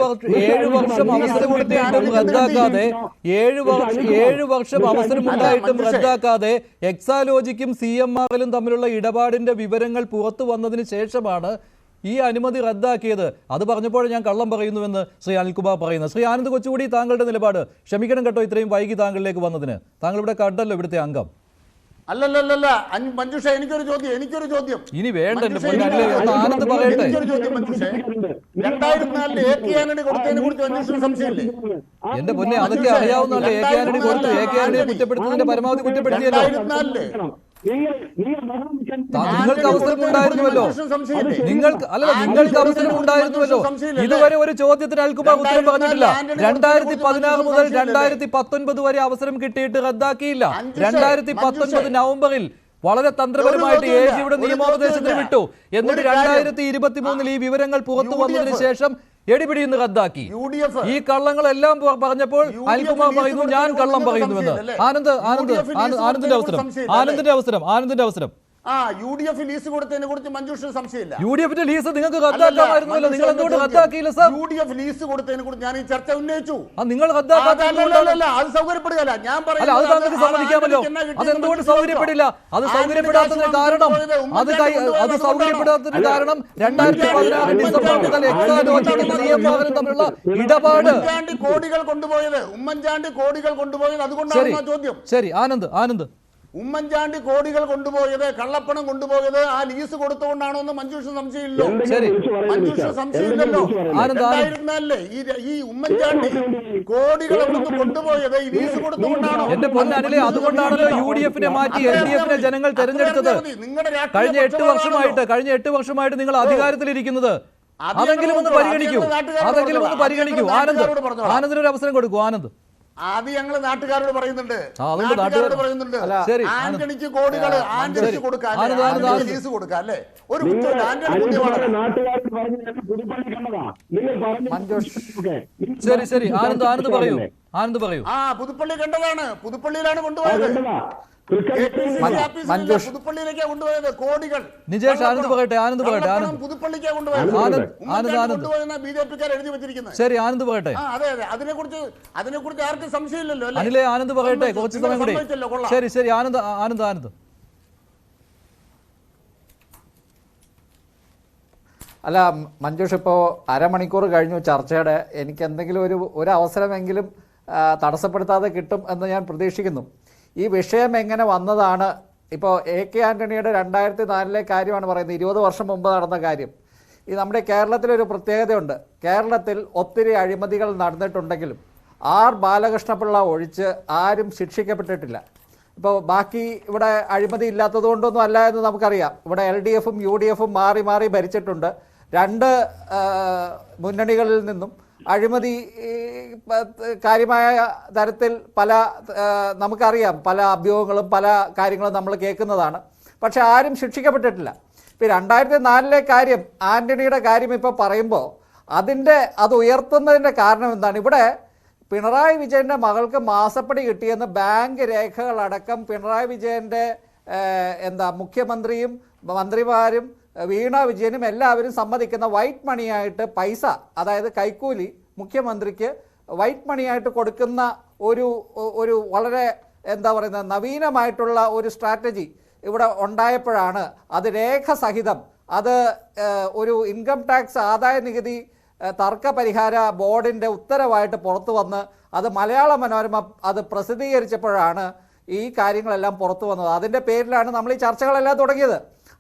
വർഷം അവസരം കിട്ടിയിട്ടും റദ്ദാക്കാതെ 7 വർഷം അവസരം ഉണ്ടായിട്ടും റദ്ദാക്കാതെ എക്സാലോജിക്കും CMRL തമ്മിലുള്ള ഇടപാടിന്റെ വിവരങ്ങൾ പുറത്തു വന്നതിന് ശേഷമാണ് ഈ അനുമതി റദ്ദാക്കിയത്. അത് പറഞ്ഞപ്പോൾ ഞാൻ കള്ളം പറയുന്നുവെന്ന് ശ്രീ അനിൽകുമാർ പറയുന്നത്. ശ്രീ ആനന്ദ് കൊച്ചുകൂടി താങ്കളുടെ നിലപാട്. ക്ഷമിക്കണം കേട്ടോ ഇത്രയും വൈകി താങ്കളിലേക്ക് വന്നതിന്. താങ്കൾ ഇവിടെ കണ്ടല്ലോ ഇവിടുത്തെ അംഗം. അല്ലല്ലല്ല മഞ്ജുഷ എനിക്കൊരു ചോദ്യം ഇനി വേണ്ട ആനന്ദ് പറയട്ടെ. 2004 AK ആന്റണി കൊടുത്തതിനെ കുറിച്ച് അന്വേഷണം സംശയമില്ലേ? എന്റെ പൊന്നെ അതൊക്കെ അറിയാവുന്നല്ലേ. AK ആന്റണി കൊടുത്തു. AK ആന്റണിയെ കുറ്റപ്പെടുത്തുന്നതിന്റെ പരമാവധി കുറ്റപ്പെടുത്തിയല്ലോ. നിങ്ങൾക്ക് അവസരം ഉണ്ടായിരുന്നുവല്ലോ. നിങ്ങൾക്ക് അവസരം ഉണ്ടായിരുന്നുവല്ലോ. ഇതുവരെ ഒരു ചോദ്യത്തിന് അൽകുമാർ ഉത്തരം പറഞ്ഞിട്ടില്ല. 2016 മുതൽ 2019 വരെ അവസരം കിട്ടിയിട്ട് റദ്ദാക്കിയില്ല. 2019 നവംബറിൽ വളരെ തന്ത്രപരമായിട്ട് AGയുടെ നിയമോപദേശത്തിന് വിട്ടു. എന്നിട്ട് 2023 ഈ വിവരങ്ങൾ പുറത്തു വന്നതിന് ശേഷം എടിപിടിന്ന് റദ്ദാക്കി. ഈ കള്ളങ്ങളെല്ലാം പറഞ്ഞപ്പോൾ അനിൽകുമാർ പറയുന്നു ഞാൻ കള്ളം പറയുന്നുവെന്ന്. ആനന്ദിന്റെ അവസരം UDF ലീസ് കൊടുത്തതിനെ കുറിച്ച് മഞ്ജുഷിന് സംശയമില്ല. UDFന്റെ ലീസ് നിങ്ങൾക്ക് റദ്ദാക്കാമായിരുന്നല്ലോ. നിങ്ങൾ എന്തുകൊണ്ട് റദ്ദാക്കിയില്ല സാർ? UDF ലീസ് കൊടുത്തതിനെ കുറിച്ച് ഞാൻ ഈ ചർച്ച ഉന്നയിച്ചു. നിങ്ങൾ റദ്ദാക്കാത്തല്ല. അത് സൗകര്യപ്പെടുകയല്ല. ഞാൻ അത് താങ്കൾക്ക് സമ്മതിക്കാമല്ലോ. അതെന്തുകൊണ്ട് സൗകര്യപ്പെടില്ല? അത് സൗകര്യപ്പെടാത്തതിന് കാരണം 2016 ഡിസംബർ മുതൽ എക്സാലോജിക്കും CMRL തമ്മിലുള്ള ഇടപാട് ഉമ്മൻചാണ്ടി കോടികൾ കൊണ്ടുപോയത് അതുകൊണ്ടാണ് ചോദ്യം. ശരി ആനന്ദ് ഉമ്മൻചാണ്ടി കോടികൾ കൊണ്ടുപോയത്, കള്ളപ്പണം കൊണ്ടുപോയത് ആ ലീസ് കൊടുത്തുകൊണ്ടാണോ എന്ന് മഞ്ജുഷ് സംശയമില്ലോ? മഞ്ജുഷ് സംശയമില്ലല്ലോ. ഈ ഉമ്മൻചാണ്ടി കോടികൾ കൊണ്ടുപോയത് ഈ ലീസ് കൊടുത്തുകൊണ്ടാണോ? എന്റെ പൊന്നനിലെ അതുകൊണ്ടാണല്ലോ UDFനെ മാറ്റി LDFനെ ജനങ്ങൾ തെരഞ്ഞെടുത്തത്. കഴിഞ്ഞ 8 വർഷമായിട്ട് നിങ്ങൾ അധികാരത്തിലിരിക്കുന്നത്. അതെങ്കിലും ഒന്ന് പരിഗണിക്കൂ. ആനന്ദിനൊരു അവസരം കൊടുക്കൂ. ആനന്ദ് അത് ഞങ്ങള് നാട്ടുകാരോട് പറയുന്നുണ്ട്. ആന്റണിക്ക് കോടികൾ ആന്റണിക്ക് കൊടുക്കാം, ലീസ് കൊടുക്കാം അല്ലേ? ഒരു ശരി ആനന്ദ് പറയൂ. പുതുപ്പള്ളി കണ്ടതാണ്. പുതുപ്പള്ളിയിലാണ് കൊണ്ടുപോയത്. പുതുപ്പള്ളിയിലേക്കാ കൊണ്ടുപോയത് കോടികൾ. നിജേഷ് ആനന്ദ് പറയട്ടെ. പുതുപ്പള്ളിക്കാ കൊണ്ടുപോയത്. BJPക്കാർ എഴുതി വെച്ചിരിക്കുന്നത്. ശരി ആനന്ദ് പറയട്ടെ. അതെ അതിനെക്കുറിച്ച് ആർക്കും സംശയമില്ലല്ലോ. അനിലെ ആനന്ദ് പറയട്ടെ. കുറച്ച് സമയം കൂടി. ശരി ആനന്ദ് അല്ല മഞ്ജുഷ്, ഇപ്പോൾ അരമണിക്കൂർ കഴിഞ്ഞു ചർച്ചയുടെ. എനിക്ക് എന്തെങ്കിലും ഒരു അവസരമെങ്കിലും തടസ്സപ്പെടുത്താതെ കിട്ടും എന്ന് ഞാൻ പ്രതീക്ഷിക്കുന്നു. ഈ വിഷയം എങ്ങനെ വന്നതാണ്? ഇപ്പോൾ AK ആന്റണിയുടെ 2004 കാര്യമാണ് പറയുന്നത്. 20 വർഷം മുമ്പ് നടന്ന കാര്യം. ഈ നമ്മുടെ കേരളത്തിലൊരു പ്രത്യേകതയുണ്ട്. കേരളത്തിൽ ഒത്തിരി അഴിമതികൾ നടന്നിട്ടുണ്ടെങ്കിലും ബാലകൃഷ്ണപിള്ള ഒഴിച്ച് ആരും ശിക്ഷിക്കപ്പെട്ടിട്ടില്ല. ഇപ്പോൾ ബാക്കി ഇവിടെ അഴിമതി ഇല്ലാത്തത് കൊണ്ടൊന്നും അല്ല എന്ന് നമുക്കറിയാം. ഇവിടെ LDFും UDFും മാറി ഭരിച്ചിട്ടുണ്ട്. 2 മുന്നണികളിൽ നിന്നും അഴിമതി കാര്യമായ തരത്തിൽ നമുക്കറിയാം പല അഭ്യൂഹങ്ങളും പല കാര്യങ്ങളും നമ്മൾ കേൾക്കുന്നതാണ്. പക്ഷെ ആരും ശിക്ഷിക്കപ്പെട്ടിട്ടില്ല. ഇപ്പോൾ 2004 കാര്യം, ആന്റണിയുടെ കാര്യം ഇപ്പോൾ പറയുമ്പോൾ അത് ഉയർത്തുന്നതിൻ്റെ കാരണം എന്താണ്? ഇവിടെ പിണറായി വിജയൻ്റെ മകൾക്ക് മാസപ്പടി കിട്ടിയെന്ന് ബാങ്ക് രേഖകളടക്കം പിണറായി വിജയൻ്റെ മുഖ്യമന്ത്രിയും മന്ത്രിമാരും വീണ വിജയനും എല്ലാവരും സമ്മതിക്കുന്ന വൈറ്റ് മണിയായിട്ട് പൈസ, അതായത് കൈക്കൂലി മുഖ്യമന്ത്രിക്ക് വൈറ്റ് മണിയായിട്ട് കൊടുക്കുന്ന ഒരു വളരെ എന്താ പറയുന്നത് നവീനമായിട്ടുള്ള ഒരു സ്ട്രാറ്റജി ഇവിടെ ഉണ്ടായപ്പോഴാണ് അത് രേഖ സഹിതം അത് ഒരു ഇൻകം ടാക്സ് ആദായ നികുതി തർക്ക പരിഹാര ബോർഡിൻ്റെ ഉത്തരവായിട്ട് പുറത്തു വന്ന് അത് മലയാള മനോരമ അത് പ്രസിദ്ധീകരിച്ചപ്പോഴാണ് ഈ കാര്യങ്ങളെല്ലാം പുറത്തു വന്നത്. അതിൻ്റെ പേരിലാണ് നമ്മൾ ഈ ചർച്ചകളെല്ലാം തുടങ്ങിയത്.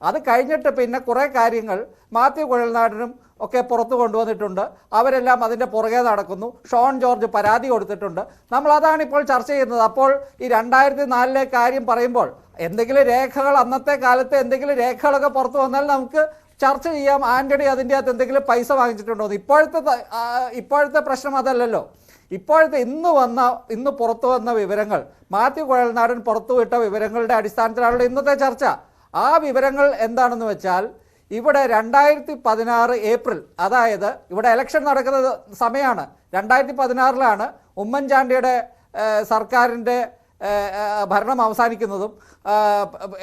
അത് കഴിഞ്ഞിട്ട് പിന്നെ കുറേ കാര്യങ്ങൾ മാത്യു കുഴൽനാടനും ഒക്കെ പുറത്തു കൊണ്ടുവന്നിട്ടുണ്ട്. അവരെല്ലാം അതിൻ്റെ പുറകെ നടക്കുന്നു. ഷോൺ ജോർജ് പരാതി കൊടുത്തിട്ടുണ്ട്. നമ്മളതാണ് ഇപ്പോൾ ചർച്ച ചെയ്യുന്നത്. അപ്പോൾ ഈ 2004 കാര്യം പറയുമ്പോൾ എന്തെങ്കിലും രേഖകൾ അന്നത്തെ കാലത്ത് എന്തെങ്കിലും രേഖകളൊക്കെ പുറത്തു വന്നാൽ നമുക്ക് ചർച്ച ചെയ്യാം. ആന്റണി അതിൻ്റെ അകത്ത് എന്തെങ്കിലും പൈസ വാങ്ങിച്ചിട്ടുണ്ടോ എന്ന്. ഇപ്പോഴത്തെ പ്രശ്നം അതല്ലല്ലോ. ഇപ്പോഴത്തെ ഇന്ന് പുറത്തു വന്ന വിവരങ്ങൾ, മാത്യു കുഴൽനാടൻ പുറത്തുവിട്ട വിവരങ്ങളുടെ അടിസ്ഥാനത്തിലാണല്ലോ ഇന്നത്തെ ചർച്ച. ആ വിവരങ്ങൾ എന്താണെന്ന് വെച്ചാൽ ഇവിടെ 2016 ഏപ്രിൽ, അതായത് ഇവിടെ ഇലക്ഷൻ നടക്കുന്ന സമയമാണ്. 2016 ഉമ്മൻചാണ്ടിയുടെ സർക്കാരിൻ്റെ ഭരണം അവസാനിക്കുന്നതും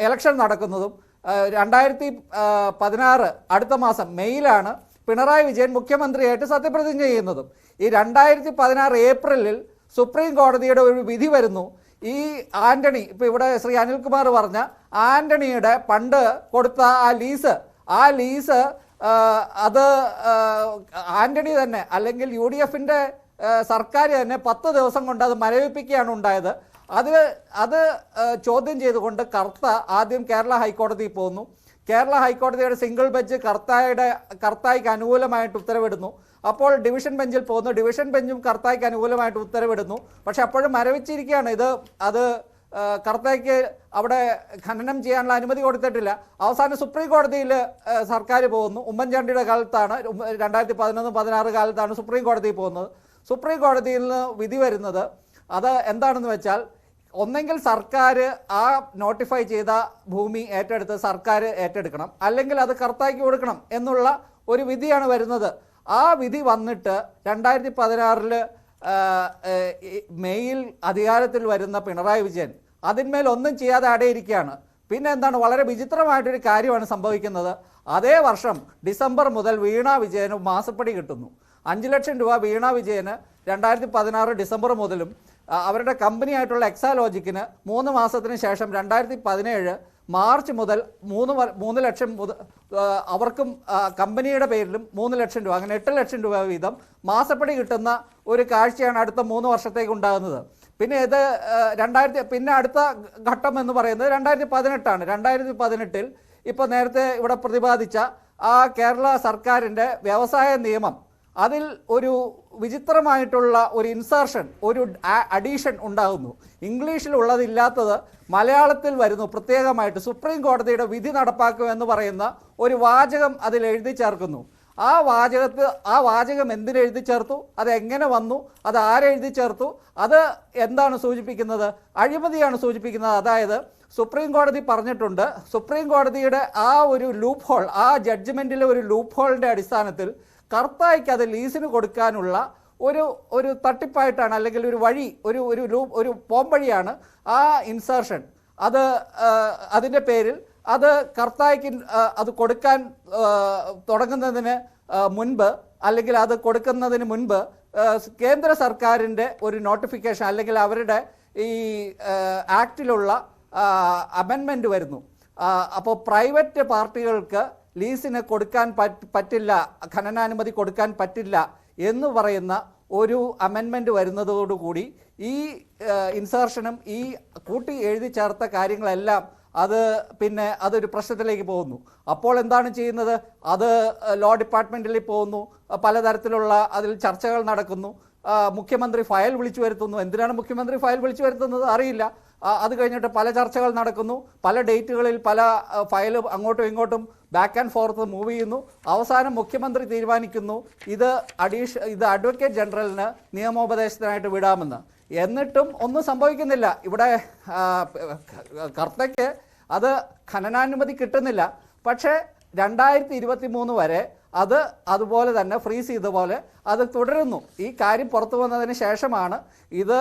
ഇലക്ഷൻ നടക്കുന്നതും. 2016 അടുത്ത മാസം മെയ്യിലാണ് പിണറായി വിജയൻ മുഖ്യമന്ത്രിയായിട്ട് സത്യപ്രതിജ്ഞ ചെയ്യുന്നതും. ഈ 2016 ഏപ്രിലിൽ സുപ്രീം കോടതിയുടെ ഒരു വിധി വരുന്നു. ഈ ആന്റണി, ഇപ്പോൾ ഇവിടെ ശ്രീ അനിൽകുമാർ പറഞ്ഞ ആന്റണിയുടെ പണ്ട് കൊടുത്ത ആ ലീസ് അത് ആന്റണി തന്നെ, അല്ലെങ്കിൽ UDFൻ്റെ സർക്കാർ തന്നെ 10 ദിവസം കൊണ്ട് അത് മരവിപ്പിക്കുകയാണ് ഉണ്ടായത്. അത് ചോദ്യം ചെയ്തുകൊണ്ട് കർത്ത ആദ്യം കേരള ഹൈക്കോടതിയിൽ പോകുന്നു. കേരള ഹൈക്കോടതിയുടെ സിംഗിൾ ബെഞ്ച് കർത്തായ്ക്ക് അനുകൂലമായിട്ട് ഉത്തരവിടുന്നു. അപ്പോൾ ഡിവിഷൻ ബെഞ്ചിൽ പോകുന്നു. ഡിവിഷൻ ബെഞ്ചും കർത്തായ്ക്ക് അനുകൂലമായിട്ട് ഉത്തരവിടുന്നു. പക്ഷെ അപ്പോഴും മരവിച്ചിരിക്കുകയാണ്. അത് കർത്തായ്ക്ക് അവിടെ ഖനനം ചെയ്യാനുള്ള അനുമതി കൊടുത്തിട്ടില്ല. അവസാനം സുപ്രീം കോടതിയിൽ സർക്കാർ പോകുന്നു. ഉമ്മൻചാണ്ടിയുടെ കാലത്താണ്, 2011-16 കാലത്താണ് സുപ്രീം കോടതിയിൽ പോകുന്നത്. സുപ്രീം കോടതിയിൽ നിന്ന് വിധി വരുന്നത് അത് എന്താണെന്ന് വെച്ചാൽ, ഒന്നെങ്കിൽ സർക്കാർ ആ നോട്ടിഫൈ ചെയ്ത ഭൂമി ഏറ്റെടുത്ത് സർക്കാർ ഏറ്റെടുക്കണം, അല്ലെങ്കിൽ അത് കർത്തായ്ക്ക് കൊടുക്കണം എന്നുള്ള ഒരു വിധിയാണ് വരുന്നത്. ആ വിധി വന്നിട്ട് 2016 മെയ്യിൽ അധികാരത്തിൽ വരുന്ന പിണറായി വിജയൻ അതിന്മേൽ ഒന്നും ചെയ്യാതെ അടയിരിക്കുകയാണ്. പിന്നെ എന്താണ്, വളരെ വിചിത്രമായിട്ടൊരു കാര്യമാണ് സംഭവിക്കുന്നത്. അതേ വർഷം ഡിസംബർ മുതൽ വീണ വിജയന് മാസപ്പടി കിട്ടുന്നു. 5 ലക്ഷം രൂപ വീണ വിജയന് 2016 ഡിസംബർ മുതലും അവരുടെ കമ്പനിയായിട്ടുള്ള എക്സാലോജിക്കിന് 3 മാസത്തിന് ശേഷം 2017 മാർച്ച് മുതൽ 3 ലക്ഷം അവർക്കും കമ്പനിയുടെ പേരിലും 3 ലക്ഷം രൂപ, അങ്ങനെ 8 ലക്ഷം രൂപ വീതം മാസപ്പടി കിട്ടുന്ന ഒരു കാഴ്ചയാണ് അടുത്ത 3 വർഷത്തേക്ക് ഉണ്ടാകുന്നത്. പിന്നെ പിന്നെ അടുത്ത ഘട്ടം എന്ന് പറയുന്നത് 2018 2018 ഇപ്പോൾ നേരത്തെ ഇവിടെ പ്രതിപാദിച്ച ആ കേരള സർക്കാരിൻ്റെ വ്യവസായ നിയമം, അതിൽ ഒരു വിചിത്രമായിട്ടുള്ള ഒരു ഇൻസർഷൻ, ഒരു അഡീഷൻ ഉണ്ടാകുന്നു. ഇംഗ്ലീഷിലുള്ളതില്ലാത്തത് മലയാളത്തിൽ വരുന്നു. പ്രത്യേകമായിട്ട് സുപ്രീം കോടതിയുടെ വിധി നടപ്പാക്കുമെന്ന് പറയുന്ന ഒരു വാചകം അതിൽ എഴുതി ചേർക്കുന്നു. ആ വാചകം എന്തിനെഴുതി ചേർത്തു, അത് എങ്ങനെ വന്നു, അത് ആരെഴുതി ചേർത്തു, അത് എന്താണ് സൂചിപ്പിക്കുന്നത്? അഴിമതിയാണ് സൂചിപ്പിക്കുന്നത്. അതായത് സുപ്രീം കോടതി പറഞ്ഞിട്ടുണ്ട്, സുപ്രീം കോടതിയുടെ ആ ഒരു ലൂപ്പ് ഹോൾ, ആ ജഡ്ജ്മെൻറ്റിലെ ഒരു ലൂപ്പ് ഹോളിൻ്റെ അടിസ്ഥാനത്തിൽ കർത്തായ്ക്ക് അത് ലീസിന് കൊടുക്കാനുള്ള ഒരു തട്ടിപ്പായിട്ടാണ്, അല്ലെങ്കിൽ ഒരു വഴി, ഒരു പോംവഴിയാണ് ആ ഇൻസർഷൻ. അതിൻ്റെ പേരിൽ അത് കർത്തായ്ക്ക് അത് കൊടുക്കാൻ തുടങ്ങുന്നതിന് മുൻപ്, അല്ലെങ്കിൽ അത് കൊടുക്കുന്നതിന് മുൻപ് കേന്ദ്ര സർക്കാരിൻ്റെ ഒരു നോട്ടിഫിക്കേഷൻ, അല്ലെങ്കിൽ അവരുടെ ഈ ആക്ടിലുള്ള അമെൻമെൻറ്റ് വരുന്നു. അപ്പോൾ പ്രൈവറ്റ് പാർട്ടികൾക്ക് ലീസിന് കൊടുക്കാൻ പറ്റില്ല, ഖനനാനുമതി കൊടുക്കാൻ പറ്റില്ല എന്ന് പറയുന്ന ഒരു അമെൻമെൻറ്റ് വരുന്നതോടുകൂടി ഈ ഇൻസർഷനും ഈ കൂട്ടി എഴുതി ചേർത്ത കാര്യങ്ങളെല്ലാം പിന്നെ അതൊരു പ്രശ്നത്തിലേക്ക് പോകുന്നു. അപ്പോൾ എന്താണ് ചെയ്യുന്നത്? അത് ലോ ഡിപ്പാർട്ട്മെൻറ്റിൽ പോകുന്നു, പലതരത്തിലുള്ള അതിൽ ചർച്ചകൾ നടക്കുന്നു. മുഖ്യമന്ത്രി ഫയൽ വിളിച്ചു വരുത്തുന്നു. എന്തിനാണ് മുഖ്യമന്ത്രി ഫയൽ വിളിച്ചു വരുത്തുന്നത് അറിയില്ല. അത് കഴിഞ്ഞിട്ട് പല ചർച്ചകൾ നടക്കുന്നു, പല ഡേറ്റുകളിൽ പല ഫയൽ അങ്ങോട്ടും ഇങ്ങോട്ടും ബാക്ക് ആൻഡ് ഫോർത്ത് മൂവ് ചെയ്യുന്നു. അവസാനം മുഖ്യമന്ത്രി തീരുമാനിക്കുന്നു ഇത് അഡ്വക്കേറ്റ് ജനറലിന് നിയമോപദേശത്തിനായിട്ട് വിടാമെന്ന്. എന്നിട്ടും ഒന്നും സംഭവിക്കുന്നില്ല. ഇവിടെ കർത്തയ്ക്ക് അത് ഖനനാനുമതി കിട്ടുന്നില്ല. പക്ഷേ 2023 വരെ അതുപോലെ തന്നെ ഫ്രീസ് ചെയ്ത പോലെ അത് തുടരുന്നു. ഈ കാര്യം പുറത്തു വന്നതിന് ശേഷമാണ് ഇത്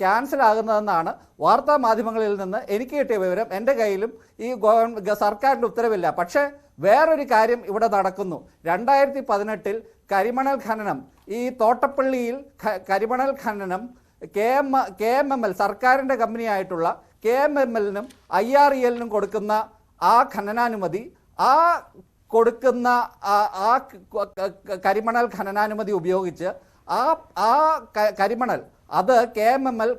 ക്യാൻസൽ ആകുന്നതെന്നാണ് വാർത്താ മാധ്യമങ്ങളിൽ നിന്ന് എനിക്ക് കിട്ടിയ വിവരം. എൻ്റെ കയ്യിലും ഈ സർക്കാരിൻ്റെ ഉത്തരവില്ല. പക്ഷേ വേറൊരു കാര്യം ഇവിടെ നടക്കുന്നു. 2018 കരിമണൽ ഖനനം, ഈ തോട്ടപ്പള്ളിയിൽ കരിമണൽ ഖനനം KMML സർക്കാരിൻ്റെ കമ്പനിയായിട്ടുള്ള KMML-നും IREL-നും കൊടുക്കുന്ന ആ ഖനനാനുമതി, ആ കൊടുക്കുന്ന ആ കരിമണൽ ഖനനാനുമതി ഉപയോഗിച്ച് ആ കരിമണൽ അത് KMML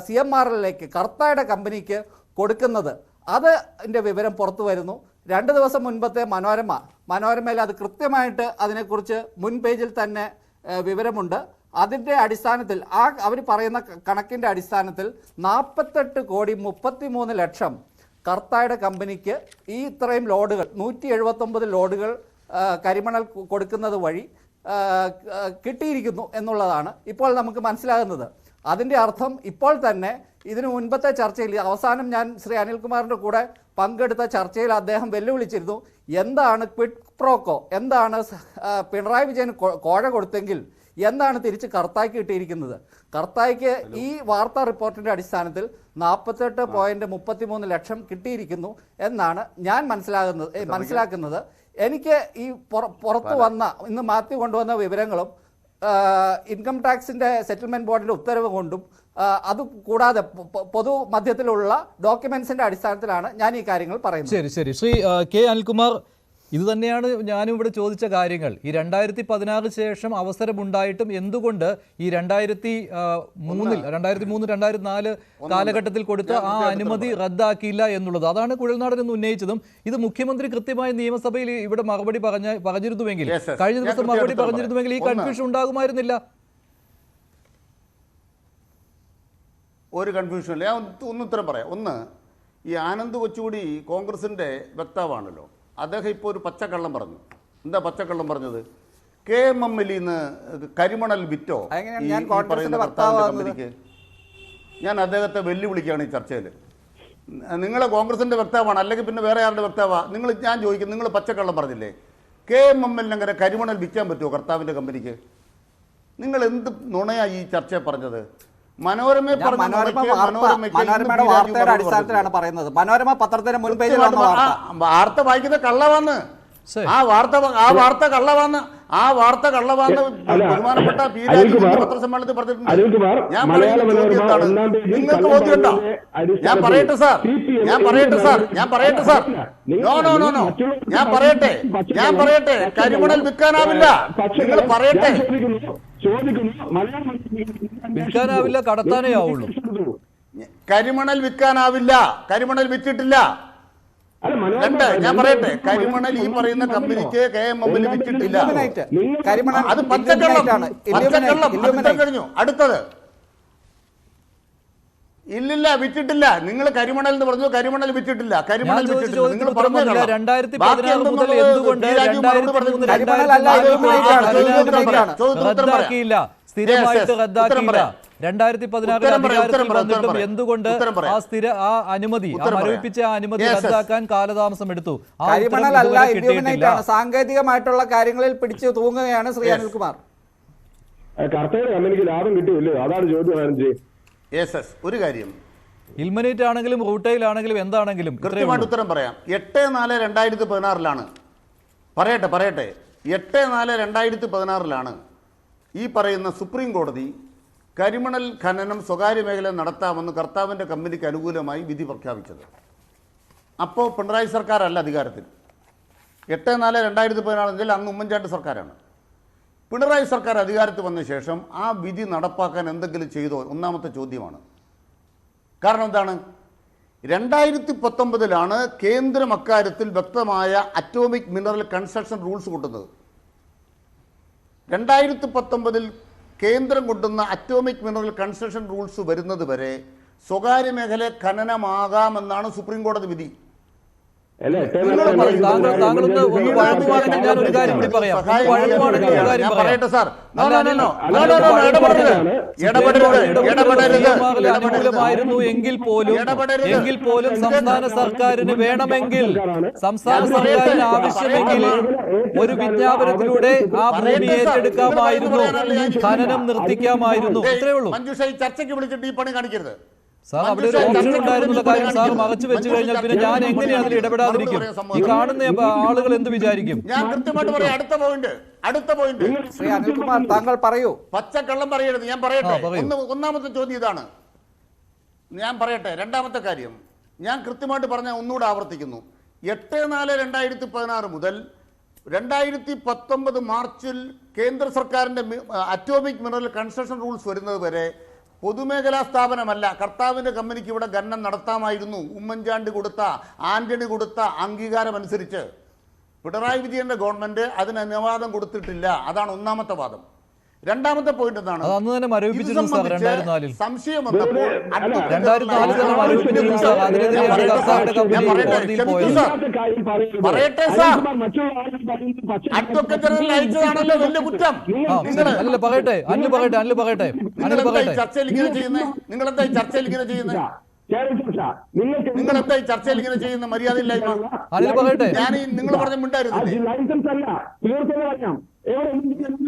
CMRL-ലേക്ക് കർത്തായുടെ കമ്പനിക്ക് കൊടുക്കുന്നത്, അതിൻ്റെ വിവരം പുറത്തു വരുന്നു. 2 ദിവസം മുൻപത്തെ മനോരമയിൽ അത് കൃത്യമായിട്ട് അതിനെക്കുറിച്ച് മുൻ പേജിൽ തന്നെ വിവരമുണ്ട്. അതിൻ്റെ അടിസ്ഥാനത്തിൽ അവർ പറയുന്ന കണക്കിൻ്റെ അടിസ്ഥാനത്തിൽ 48,33,00,000 കർത്തായുടെ കമ്പനിക്ക് ഈ ഇത്രയും ലോഡുകൾ 179 ലോഡുകൾ കരിമണൽ കൊടുക്കുന്നത് വഴി കിട്ടിയിരിക്കുന്നു എന്നുള്ളതാണ് ഇപ്പോൾ നമുക്ക് മനസ്സിലാകുന്നത്. അതിൻ്റെ അർത്ഥം ഇപ്പോൾ തന്നെ ഇതിനു മുൻപത്തെ ചർച്ചയിൽ അവസാനം ഞാൻ ശ്രീ അനിൽകുമാറിൻ്റെ കൂടെ പങ്കെടുത്ത ചർച്ചയിൽ അദ്ദേഹം വെല്ലുവിളിച്ചിരുന്നു, എന്താണ് ക്വിഡ് പ്രോക്കോ, എന്താണ് പിണറായി വിജയൻ കോഴ കൊടുത്തെങ്കിൽ എന്താണ് തിരിച്ച് കർത്തായ്ക്ക് കിട്ടിയിരിക്കുന്നത്. കർത്തായ്ക്ക് ഈ വാർത്താ റിപ്പോർട്ടിൻ്റെ അടിസ്ഥാനത്തിൽ 48.33 ലക്ഷം കിട്ടിയിരിക്കുന്നു എന്നാണ് ഞാൻ മനസ്സിലാക്കുന്നത്. എനിക്ക് ഈ പുറത്തു വന്ന ഇന്ന് മാത്യു കൊണ്ടുവന്ന വിവരങ്ങളും ഇൻകം ടാക്സിൻ്റെ സെറ്റിൽമെൻറ്റ് ബോർഡിൻ്റെ ഉത്തരവ് കൊണ്ടും അത് കൂടാതെ പൊതുമധ്യത്തിലുള്ള ഡോക്യുമെന്റ്സിന്റെ അടിസ്ഥാനത്തിലാണ് ഞാൻ ഈ കാര്യങ്ങൾ പറയുന്നത്. ശരി ശ്രീ കെ അനിൽകുമാർ, ഇത് തന്നെയാണ് ഞാനും ഇവിടെ ചോദിച്ച കാര്യങ്ങൾ. ഈ 2016 ശേഷം അവസരമുണ്ടായിട്ടും എന്തുകൊണ്ട് ഈ 2003-2004 കാലഘട്ടത്തിൽ കൊടുത്ത ആ അനുമതി റദ്ദാക്കിയില്ല എന്നുള്ളത്, അതാണ് കുഴൽനാടൻ എന്ന് ഉന്നയിച്ചതും. ഇത് മുഖ്യമന്ത്രി കൃത്യമായി നിയമസഭയിൽ ഇവിടെ മറുപടി പറഞ്ഞിരുന്നുവെങ്കിൽ, കഴിഞ്ഞ ദിവസം മറുപടി പറഞ്ഞിരുന്നുവെങ്കിൽ ഈ കൺഫ്യൂഷൻ ഉണ്ടാകുമായിരുന്നില്ല. ഒരു കൺഫ്യൂഷനില്ല. ഞാൻ ഒന്ന് ഉത്തരം പറയാം. ഒന്ന്, ഈ ആനന്ദ് കൊച്ചുകൂടി കോൺഗ്രസിൻ്റെ വക്താവാണല്ലോ, അദ്ദേഹം ഇപ്പോൾ ഒരു പച്ചക്കള്ളം പറഞ്ഞു. എന്താ പച്ചക്കള്ളം പറഞ്ഞത്? KMML-ന്ന് കരിമണൽ വിറ്റോ ഈ പറയുന്ന ഭർത്താവിൻ്റെ കമ്പനിക്ക്? ഞാൻ അദ്ദേഹത്തെ വെല്ലുവിളിക്കുകയാണ് ഈ ചർച്ചയിൽ. നിങ്ങൾ കോൺഗ്രസിൻ്റെ വക്താവാണ്, അല്ലെങ്കിൽ പിന്നെ വേറെ ആരുടെ വക്താവാ നിങ്ങൾ? ഞാൻ ചോദിക്കും, നിങ്ങൾ പച്ചക്കള്ളം പറഞ്ഞില്ലേ? KMML-ന് അങ്ങനെ കരിമണൽ വിൽക്കാൻ പറ്റുമോ കർത്താവിൻ്റെ കമ്പനിക്ക്? നിങ്ങൾ എന്ത് നുണയാണ് ഈ ചർച്ചയെ പറഞ്ഞത്? മനോരമയുടെ വാർത്തയുടെ അടിസ്ഥാനത്തിലാണ് പറയുന്നത്. മനോരമ പത്രത്തിന് മുൻ പേജിൽ വാർത്ത വായിക്കുന്ന കള്ളവാന്ന്. ആ വാർത്ത കള്ളവാന്ന്. ആ വാർത്ത കള്ളവാന്ന് ബഹുമാനപ്പെട്ട പത്രസമ്മേളനത്തിൽ പറഞ്ഞിട്ടുണ്ട്. ഞാൻ പറയുന്ന ചോദ്യം എന്താണ്? നിങ്ങൾക്ക് ബോധ്യമുണ്ടോ? ഞാൻ പറയട്ടെ സാർ. നോ ഞാൻ പറയട്ടെ കരിമണൽ വിൽക്കാനാവില്ല. നിങ്ങൾ പറയട്ടെ. വിൽക്കാനാവില്ല, കടത്താനേ ആവുള്ളൂ. കരിമണൽ വിൽക്കാനാവില്ല. കരിമണൽ വിറ്റിട്ടില്ല. ഞാൻ പറയട്ടെ, കരിമണൽ ഈ പറയുന്ന കമ്പനിക്ക് KMML വിറ്റിട്ടില്ല. അത് പച്ചക്കള്ളം കഴിഞ്ഞു. അടുത്തത് ഇല്ലില്ല, വിറ്റിട്ടില്ല. നിങ്ങൾ കരിമണൽ എന്ന് പറഞ്ഞു, കരിമണൽ വിറ്റിട്ടില്ല. കരിമണൽ വിറ്റിട്ടില്ല. നിങ്ങൾ പറഞ്ഞു 2016 മുതൽ എന്തുകൊണ്ട് റദ്ദാക്കിയില്ല? സ്ഥിരമായിട്ട് റദ്ദാക്കിയില്ല. 2016 അധികാരത്തിൽ വന്നിട്ടും എന്തുകൊണ്ട് ആ അനുമതി, മരവിപ്പിച്ച ആ അനുമതി റദ്ദാക്കാൻ കാലതാമസം എടുത്തു? സാങ്കേതികമായിട്ടുള്ള കാര്യങ്ങളിൽ പിടിച്ചു തൂങ്ങുകയാണ് ശ്രീ അനിൽകുമാർ. കർത്തയുടെ കമ്പനിക്ക് ലാഭം കിട്ടിയില്ലേ? അതാണ് ചോദ്യം. ഒരു കാര്യം, ഇൽമനേറ്റ് ആണെങ്കിലും റൂട്ടൈൽ ആണെങ്കിലും എന്താണെങ്കിലും കൃത്യമായിട്ട് ഉത്തരം പറയാം. 8/4/2016 പറയട്ടെ 8/4/2016 ഈ പറയുന്ന സുപ്രീം കോടതി കരിമണൽ ഖനനം സ്വകാര്യ മേഖല നടത്താമെന്ന് കർത്താവിൻ്റെ കമ്പനിക്ക് അനുകൂലമായി വിധി പ്രഖ്യാപിച്ചത്. അപ്പോൾ പിണറായി സർക്കാരല്ല അധികാരത്തിൽ. 8/4/2016 അന്ന് ഉമ്മൻചാണ്ടി സർക്കാരാണ്. പിണറായി സർക്കാർ അധികാരത്തിൽ വന്ന ശേഷം ആ വിധി നടപ്പാക്കാൻ എന്തെങ്കിലും ചെയ്തോ? ഒന്നാമത്തെ ചോദ്യമാണ്. കാരണം എന്താണ്? 2019 കേന്ദ്രം അക്കാര്യത്തിൽ വ്യക്തമായ അറ്റോമിക് മിനറൽ കൺസ്ട്രക്ഷൻ റൂൾസ് കൊണ്ടുവന്നത്. 2019 കേന്ദ്രം കൊണ്ടുവന്ന അറ്റോമിക് മിനറൽ കൺസ്ട്രക്ഷൻ റൂൾസ് വരുന്നത് വരെ സ്വകാര്യ മേഖല ഖനനമാകാമെന്നാണ് സുപ്രീം കോടതി വിധി. എങ്കിൽ പോലും സംസ്ഥാന സർക്കാരിന് വേണമെങ്കിൽ, സംസ്ഥാന സർക്കാരിന് ആവശ്യമെങ്കിൽ ഒരു വിജ്ഞാപനത്തിലൂടെ ആ ഭൂമി ഏറ്റെടുക്കാമായിരുന്നു, ഖനനം നിർത്തിക്കാമായിരുന്നു. ഇത്രയേ ഉള്ളൂ. മഞ്ജുഷ, ഈ ചർച്ചയ്ക്ക് വിളിച്ചിട്ട് ഈ പണി കാണിക്കരുത്. സാർ അവിടെ ഒരു ഓപ്ഷൻ ഉണ്ടായിരുന്ന കാര്യം സാർ മറച്ചു വെച്ച് കഴിഞ്ഞാൽ പിന്നെ ഞാൻ എങ്ങനെ അതിൽ ഇടപെടാതിരിക്കും? ഈ കാണുന്ന ആളുകൾ എന്ത് വിചാരിക്കും? ഞാൻ കൃത്യമായിട്ട് പറയാം. അടുത്ത പോയിന്റ് ശ്രീ അനിൽകുമാർ താങ്കൾ പറയൂ. പച്ചക്കള്ളം പറയരുത്. ഞാൻ പറയട്ടെ. ഒന്നാമത്തെ ചോദ്യം ഇതാണ്. ഞാൻ പറയട്ടെ. രണ്ടാമത്തെ കാര്യം ഞാൻ കൃത്യമായിട്ട് പറഞ്ഞ ഒന്നുകൂടെ ആവർത്തിക്കുന്നു. 8/4/2016 മുതൽ 2019 മാർച്ചിൽ കേന്ദ്ര സർക്കാരിന്റെ അറ്റോമിക് മിനറൽ കൺസ്ട്രക്ഷൻ റൂൾസ് വരുന്നത് വരെ പൊതുമേഖലാ സ്ഥാപനമല്ല, കർത്താവിന്റെ കമ്പനിക്ക് ഇവിടെ ഖനനം നടത്താമായിരുന്നു. ഉമ്മൻചാണ്ടി കൊടുത്ത, ആന്റണി കൊടുത്ത അംഗീകാരം അനുസരിച്ച് പിണറായി വിജയന്റെ ഗവൺമെന്റ് അതിന് അനുവാദം കൊടുത്തിട്ടില്ല. അതാണ് ഒന്നാമത്തെ വാദം. രണ്ടാമത്തെ പോയിന്റ് എന്താണ്? അന്ന് തന്നെ മരവിപ്പിച്ചിരുന്നു സാർ 2004-ൽ. സംശയം വന്നപ്പോൾ 2004 തന്നെ മരവിപ്പിച്ചിരുന്നു സാർ. അതിനെതിരെ കർത്താവിന്റെ കമ്പനി കോടതിയിൽ പോയത്. പറയട്ടെ സാർ. അഡ്വക്കേറ്റ് ജനറൽ അയച്ചതാണല്ലോ വലിയ കുറ്റം. അല്ല പറയട്ടെ, അനിൽ പറയട്ടെ. ചർച്ചയിൽ ഇങ്ങനെ ചെയ്യുന്നത് നിങ്ങളെന്തായി ചർച്ചയിൽ ഇങ്ങനെ ചെയ്യുന്നത്? നിങ്ങളെന്തായി ചർച്ചയിൽ ഇങ്ങനെ ചെയ്യുന്ന മര്യാദയില്ലായ്മ? അനിൽ പറയട്ടെ. ഞാൻ നിങ്ങൾ പറഞ്ഞ മിണ്ടായിരുന്നില്ലേ?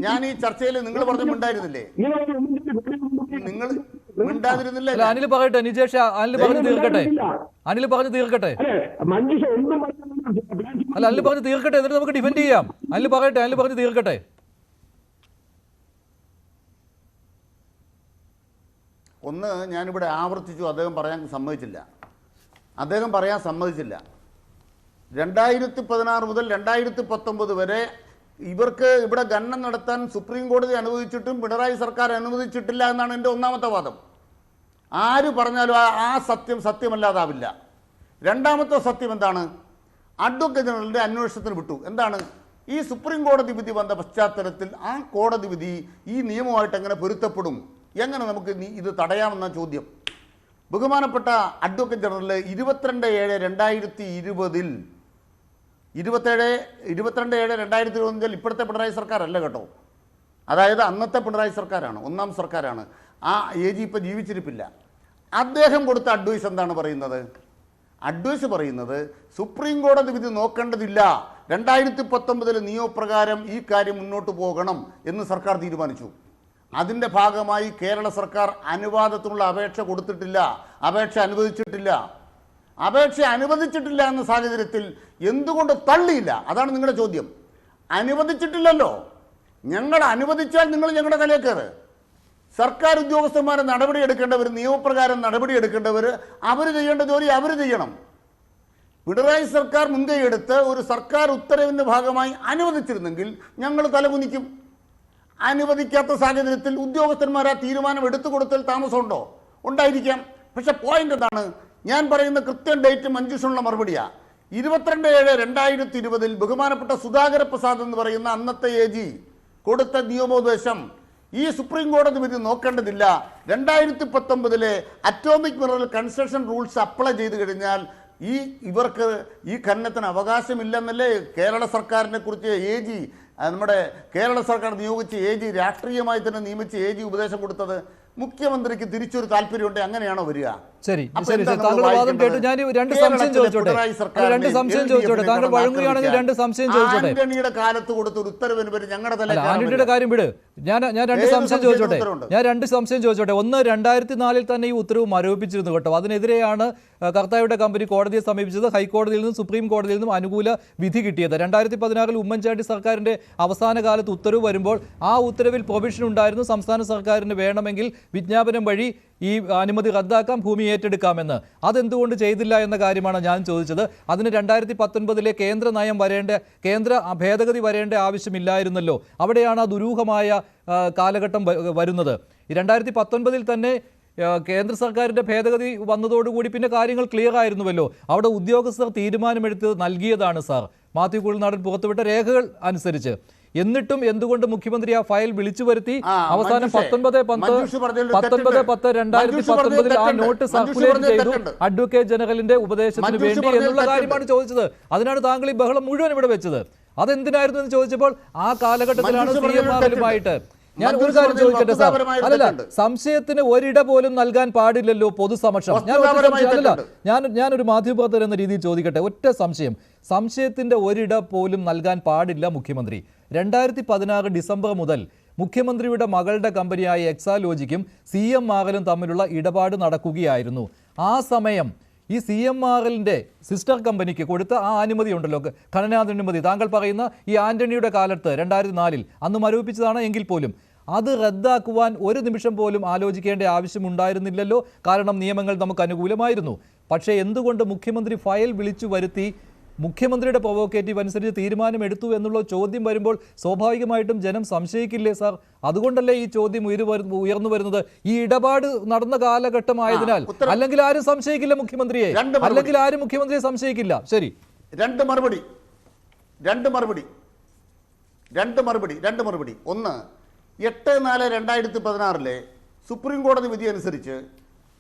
ഞാൻ ഈ ചർച്ചയിൽ നിങ്ങൾ പറഞ്ഞ മിണ്ടായിരുന്നില്ലേ? നിങ്ങൾ മിണ്ടാതിരുന്നില്ല. അനിൽ പറയട്ടെ. നിജേഷ് അനിൽ പറഞ്ഞു തീർക്കട്ടെ. അല്ല, അനിൽ പറഞ്ഞു തീർക്കട്ടെ, എന്നിട്ട് നമുക്ക് ഡിഫെൻഡ് ചെയ്യാം. അനിൽ പറഞ്ഞു തീർക്കട്ടെ. ഒന്ന് ഞാനിവിടെ ആവർത്തിച്ചു, അദ്ദേഹം പറയാൻ സമ്മതിച്ചില്ല. 2016 മുതൽ 2019 വരെ ഇവർക്ക് ഇവിടെ ഖനനം നടത്താൻ സുപ്രീം കോടതി അനുവദിച്ചിട്ടും പിണറായി സർക്കാർ അനുവദിച്ചിട്ടില്ല എന്നാണ് എൻ്റെ ഒന്നാമത്തെ വാദം. ആര് പറഞ്ഞാലും ആ സത്യമല്ലാതാവില്ല. രണ്ടാമത്തെ സത്യം എന്താണ്? അഡ്വക്കേറ്റ് ജനറലിൻ്റെ അന്വേഷണത്തിന് വിട്ടു. എന്താണ്? ഈ സുപ്രീം കോടതി വിധി വന്ന പശ്ചാത്തലത്തിൽ ആ കോടതി വിധി ഈ നിയമമായിട്ട് എങ്ങനെ പൊരുത്തപ്പെടും, എങ്ങനെ നമുക്ക് ഇത് തടയാമെന്ന ചോദ്യം. ബഹുമാനപ്പെട്ട അഡ്വക്കേറ്റ് ജനറൽ 22/7/2020 22/7/2020 ഇപ്പോഴത്തെ പിണറായി സർക്കാർ അല്ല കേട്ടോ, അതായത് അന്നത്തെ പിണറായി സർക്കാരാണ്, ഒന്നാം സർക്കാരാണ്. ആ AG ഇപ്പോൾ ജീവിച്ചിരിപ്പില്ല. അദ്ദേഹം കൊടുത്ത അഡ്വൈസ് എന്താണ് പറയുന്നത്? അഡ്വൈസ് പറയുന്നത് സുപ്രീം കോടതി വിധി നോക്കേണ്ടതില്ല, 2019 നിയമപ്രകാരം ഈ കാര്യം മുന്നോട്ട് പോകണം എന്ന് സർക്കാർ തീരുമാനിച്ചു. അതിൻ്റെ ഭാഗമായി കേരള സർക്കാർ അനുവാദത്തിനുള്ള അപേക്ഷ കൊടുത്തിട്ടില്ല, അപേക്ഷ അനുവദിച്ചിട്ടില്ല എന്ന സാഹചര്യത്തിൽ എന്തുകൊണ്ട് തള്ളിയില്ല? അതാണ് നിങ്ങളുടെ ചോദ്യം. അനുവദിച്ചിട്ടില്ലല്ലോ. ഞങ്ങൾ അനുവദിച്ചാൽ നിങ്ങൾ ഞങ്ങളുടെ തലയേക്കറ്. സർക്കാർ ഉദ്യോഗസ്ഥന്മാരെ നടപടിയെടുക്കേണ്ടവർ, നിയമപ്രകാരം നടപടിയെടുക്കേണ്ടവർ, അവർ ചെയ്യേണ്ട ജോലി അവർ ചെയ്യണം. പിണറായി സർക്കാർ മുൻകൈയെടുത്ത് ഒരു സർക്കാർ ഉത്തരവിൻ്റെ ഭാഗമായി അനുവദിച്ചിരുന്നെങ്കിൽ ഞങ്ങൾ തലകുനിക്കും. അനുവദിക്കാത്ത സാഹചര്യത്തിൽ ഉദ്യോഗസ്ഥന്മാർ ആ തീരുമാനം എടുത്തു കൊടുത്താൽ താമസമുണ്ടോ? ഉണ്ടായിരിക്കാം. പക്ഷെ പോയിന്റ് എന്താണ്? ഞാൻ പറയുന്ന കൃത്യം ഡേറ്റ് മഞ്ജുഷനുള്ള മറുപടിയാ. 22/7/2020 ബഹുമാനപ്പെട്ട സുധാകര പ്രസാദ് എന്ന് പറയുന്ന അന്നത്തെ AG കൊടുത്ത നിയമോപദേശം ഈ സുപ്രീം കോടതി വിധി നോക്കേണ്ടതില്ല, 2019 atomic mineral construction rules apply ചെയ്ത് കഴിഞ്ഞാൽ ഇവർക്ക് ഈ ഖനനത്തിന് അവകാശമില്ലെന്നല്ലേ കേരള സർക്കാരിനെ കുറിച്ച് AG, നമ്മുടെ കേരള സർക്കാർ നിയോഗിച്ച് AG, രാഷ്ട്രീയമായി തന്നെ നിയമിച്ച് AG ഉപദേശം കൊടുത്തത്. മുഖ്യമന്ത്രിക്ക് തിരിച്ചൊരു താല്പര്യമുണ്ട്, അങ്ങനെയാണോ വരിക? ശരി, താങ്കളുടെ വാദം കേട്ടു. ഞാൻ രണ്ട് സംശയം ചോദിച്ചോട്ടെ. താങ്കൾ വഴങ്ങുകയാണെങ്കിൽ രണ്ട് സംശയം ചോദിച്ചോട്ടെ. ആന്റണിയുടെ കാലത്ത് കൊടുത്ത ഒരു ഉത്തരവിന് പേര് ഞങ്ങളുടെ ആന്റണിയുടെ കാര്യം വിട്. ഞാൻ രണ്ട് സംശയം ചോദിച്ചോട്ടെ. ഒന്ന്, 2004 തന്നെ ഈ ഉത്തരവ് മരവിപ്പിച്ചിരുന്നു കേട്ടോ. അതിനെതിരെയാണ് കർത്താവിയുടെ കമ്പനി കോടതിയെ സമീപിച്ചത്. ഹൈക്കോടതിയിൽ നിന്നും സുപ്രീം കോടതിയിൽ നിന്നും അനുകൂല വിധി കിട്ടിയത്. 2016 ഉമ്മൻചാണ്ടി സർക്കാരിന്റെ അവസാന കാലത്ത് ഉത്തരവ് വരുമ്പോൾ ആ ഉത്തരവിൽ പ്രൊവിഷൻ ഉണ്ടായിരുന്നു, സംസ്ഥാന സർക്കാരിന് വേണമെങ്കിൽ വിജ്ഞാപനം വഴി ഈ അനുമതി റദ്ദാക്കാം, ഭൂമി ഏറ്റെടുക്കാമെന്ന്. അതെന്തുകൊണ്ട് ചെയ്തില്ല എന്ന കാര്യമാണ് ഞാൻ ചോദിച്ചത്. അതിന് 2019 കേന്ദ്ര നയം കേന്ദ്ര ഭേദഗതി വരേണ്ട ആവശ്യമില്ലായിരുന്നല്ലോ. അവിടെയാണ് ആ ദുരൂഹമായ കാലഘട്ടം വരുന്നത്. 2019 തന്നെ കേന്ദ്ര സർക്കാരിൻ്റെ ഭേദഗതി വന്നതോടുകൂടി പിന്നെ കാര്യങ്ങൾ ക്ലിയർ ആയിരുന്നുവല്ലോ. അവിടെ ഉദ്യോഗസ്ഥർ തീരുമാനമെടുത്ത് നൽകിയതാണ് സാർ, മാത്യു കുഴൽനാടൻ പുറത്തുവിട്ട രേഖകൾ അനുസരിച്ച്. എന്നിട്ടും എന്തുകൊണ്ട് മുഖ്യമന്ത്രി ആ ഫയൽ വിളിച്ചു വരുത്തി അവസാനം 19/10/2019 ആ നോട്ട് സർക്കുലേറ്റ് ചെയ്തു അഡ്വക്കേറ്റ് ജനറലിന്റെ ഉപദേശത്തിന് വേണ്ടി എന്നുള്ള കാര്യമാണ് ചോദിച്ചത്. അതിനാണ് താങ്കൾ ഈ ബഹളം മുഴുവൻ ഇവിടെ വെച്ചത്. അതെന്തിനായിരുന്നു എന്ന് ചോദിച്ചപ്പോൾ ആ കാലഘട്ടത്തിലാണ് CMRലുമായിട്ട്. ഞാൻ ഒരു കാര്യം ചോദിക്കട്ടെ സാർ, അല്ലല്ല, സംശയത്തിന് ഒരിട പോലും നൽകാൻ പാടില്ലല്ലോ പൊതുസമക്ഷം. ഞാനൊരു മാധ്യമപ്രവർത്തകൻ എന്ന രീതിയിൽ ചോദിക്കട്ടെ, ഒറ്റ സംശയത്തിന്റെ ഒരിട പോലും നൽകാൻ പാടില്ല മുഖ്യമന്ത്രി. 2016 ഡിസംബർ മുതൽ മുഖ്യമന്ത്രിയുടെ മകളുടെ കമ്പനിയായ എക്സാലോജിക്കും CMRL-ഉം തമ്മിലുള്ള ഇടപാട് നടക്കുകയായിരുന്നു. ആ സമയം ഈ CMRL-ന്റെ സിസ്റ്റർ കമ്പനിക്ക് കൊടുത്ത ആ അനുമതി ഉണ്ടല്ലോ, ഖനനാനുമതി, താങ്കൾ പറയുന്ന ഈ ആന്റണിയുടെ കാലത്ത് 2004 അന്ന് മരവിപ്പിച്ചതാണ് എങ്കിൽ പോലും അത് റദ്ദാക്കുവാൻ ഒരു നിമിഷം പോലും ആലോചിക്കേണ്ട ആവശ്യമുണ്ടായിരുന്നില്ലല്ലോ. കാരണം നിയമങ്ങൾ നമുക്ക് അനുകൂലമായിരുന്നു. പക്ഷേ എന്തുകൊണ്ട് മുഖ്യമന്ത്രി ഫയൽ വിളിച്ചു വരുത്തി മുഖ്യമന്ത്രിയുടെ പ്രൊവോക്കേറ്റീവ് അനുസരിച്ച് തീരുമാനമെടുത്തു എന്നുള്ള ചോദ്യം വരുമ്പോൾ സ്വാഭാവികമായിട്ടും ജനം സംശയിക്കില്ലേ സാർ? അതുകൊണ്ടല്ലേ ഈ ചോദ്യം ഉയർന്നു വരുന്നത്? ഈ ഇടപാട് നടന്ന കാലഘട്ടമായതിനാൽ. അല്ലെങ്കിൽ ആരും സംശയിക്കില്ല മുഖ്യമന്ത്രിയെ, അല്ലെങ്കിൽ ആരും മുഖ്യമന്ത്രിയെ സംശയിക്കില്ല. ശരി, രണ്ട് മറുപടി. ഒന്ന്, 8/4/2016 സുപ്രീം കോടതി വിധി അനുസരിച്ച്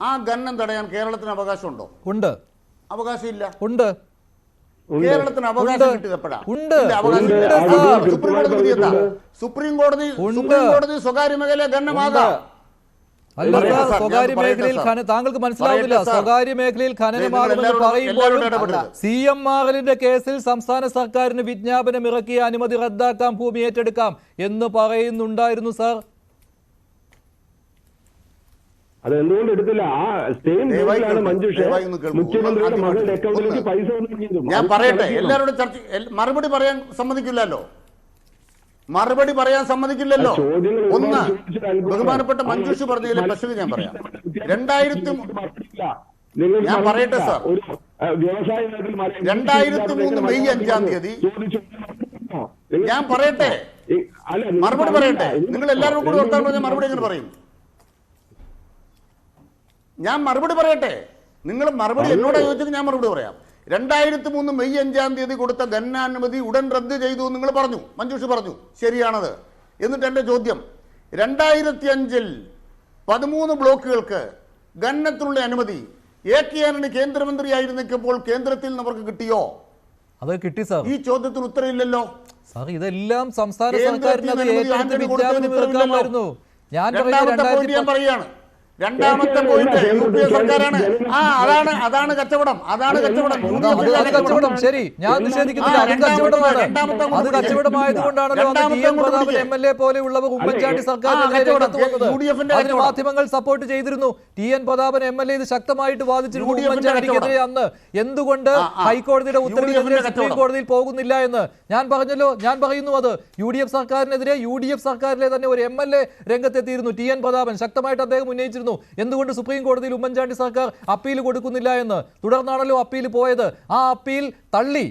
ആ ഖനനം തടയാൻ കേരളത്തിന് അവകാശമുണ്ടോ? ഉണ്ട്. അവകാശമില്ല. ഉണ്ട്. കേരളത്തിന് അവകാശം കിട്ടിയത് എപ്പോഴാണ്? സുപ്രീം കോടതി വിധി എന്താ? സുപ്രീം കോടതി സ്വകാര്യ മേഖല ഖനനമാകാം. അല്ല സാർ, സ്വകാര്യ മേഖലയിൽ താങ്കൾക്ക് മനസ്സിലാവുന്നില്ല. സ്വകാര്യ മേഖലയിൽ ഖനനമാകുമെന്ന് പറയുമ്പോഴും CMRL-ന്റെ കേസിൽ സംസ്ഥാന സർക്കാരിന് വിജ്ഞാപനം ഇറക്കിയ അനുമതി റദ്ദാക്കാം, ഭൂമി ഏറ്റെടുക്കാം എന്ന് പറയുന്നുണ്ടായിരുന്നു സാർ. അത് എന്തുകൊണ്ട് എടുത്തില്ല? ആ സെയിം മുഖ്യമന്ത്രിയുടെ മകളുടെ അക്കൗണ്ടിലേക്ക് പൈസ വന്നിരിക്കുന്നു. ഞാൻ പറയട്ടെ, എല്ലാവരോടും മറുപടി പറയാൻ സമ്മതിക്കില്ലല്ലോ. ഒന്ന്, ബഹുമാനപ്പെട്ട മഞ്ജുഷ് പറഞ്ഞതിലെ പ്രശ്നം ഞാൻ പറയാം. 2000 ഞാൻ പറയട്ടെ സാർ, 2003 മെയ് 5-ാം തീയതി ഞാൻ പറയട്ടെ, മറുപടി പറയട്ടെ. നിങ്ങൾ എല്ലാവരും കൂടി ഓർത്താൻ പറഞ്ഞാൽ മറുപടി എങ്ങനെ പറയും? ഞാൻ മറുപടി പറയട്ടെ. നിങ്ങൾ മറുപടി എന്നോട് ചോദിച്ചെങ്കിൽ ഞാൻ മറുപടി പറയാം. 2003 മെയ് 5-ാം തീയതി കൊടുത്ത ഖനനാനുമതി ഉടൻ റദ്ദ് ചെയ്തു നിങ്ങൾ പറഞ്ഞു, മഞ്ജുഷ് പറഞ്ഞു, ശരിയാണത്. എന്നിട്ട് എൻ്റെ ചോദ്യം, 2005-ൽ 13 ബ്ലോക്കുകൾക്ക് ഖനനത്തിനുള്ള അനുമതി AK ആന്റണി കേന്ദ്രമന്ത്രിയായിരുന്നപ്പോൾ കേന്ദ്രത്തിൽ നിന്ന് അവർക്ക് കിട്ടിയോ? അത് കിട്ടി സാർ. ഈ ചോദ്യത്തിന് ഉത്തരവില്ലല്ലോ സാർ. ഇതെല്ലാം സംസ്ഥാന സർക്കാരിന് വിജ്ഞാപനമായിരുന്നു. ഞാൻ പറയുകയാണ്. രണ്ടാമത്തെ പോയിന്റ് UPA സർക്കാരാണ്. അതാണ് കച്ചവടം. ശരി, ഞാൻ നിഷേധിക്കുന്നില്ല. അത് കച്ചവടമാണ്. അത് കച്ചവടമായതുകൊണ്ടാണല്ലോ TN പ്രതാപൻ MLA പോലെയുള്ളവർ ഉമ്മൻചാണ്ടി സർക്കാരിനെതിരെ അതിന് മാധ്യമങ്ങൾ സപ്പോർട്ട് ചെയ്തിരുന്നു. TN പ്രതാപൻ MLA ഇത് ശക്തമായിട്ട് വാദിച്ചിരുന്നു ഉമ്മൻചാണ്ടിക്കെതിരെ അന്ന്. എന്തുകൊണ്ട് ഹൈക്കോടതിയുടെ ഉത്തരവിനെതിരെ സുപ്രീം കോടതിയിൽ പോകുന്നില്ല എന്ന് ഞാൻ പറഞ്ഞല്ലോ. ഞാൻ പറയുന്നു, അത് UDF സർക്കാരിനെതിരെ UDF സർക്കാരിലെ തന്നെ ഒരു MLA രംഗത്തെത്തിയിരുന്നു. TN പ്രതാപൻ ശക്തമായിട്ട് അദ്ദേഹം ഉന്നയിച്ചിരുന്നു എന്തുകൊണ്ട് സുപ്രീം കോടതിയിൽ ഉമ്മൻചാണ്ടി സർക്കാർ അപ്പീൽ കൊടുക്കുന്നില്ല എന്ന്. തുടർന്നാണല്ലോ അപ്പീൽ പോയത്. ആ അപ്പീൽ തള്ളി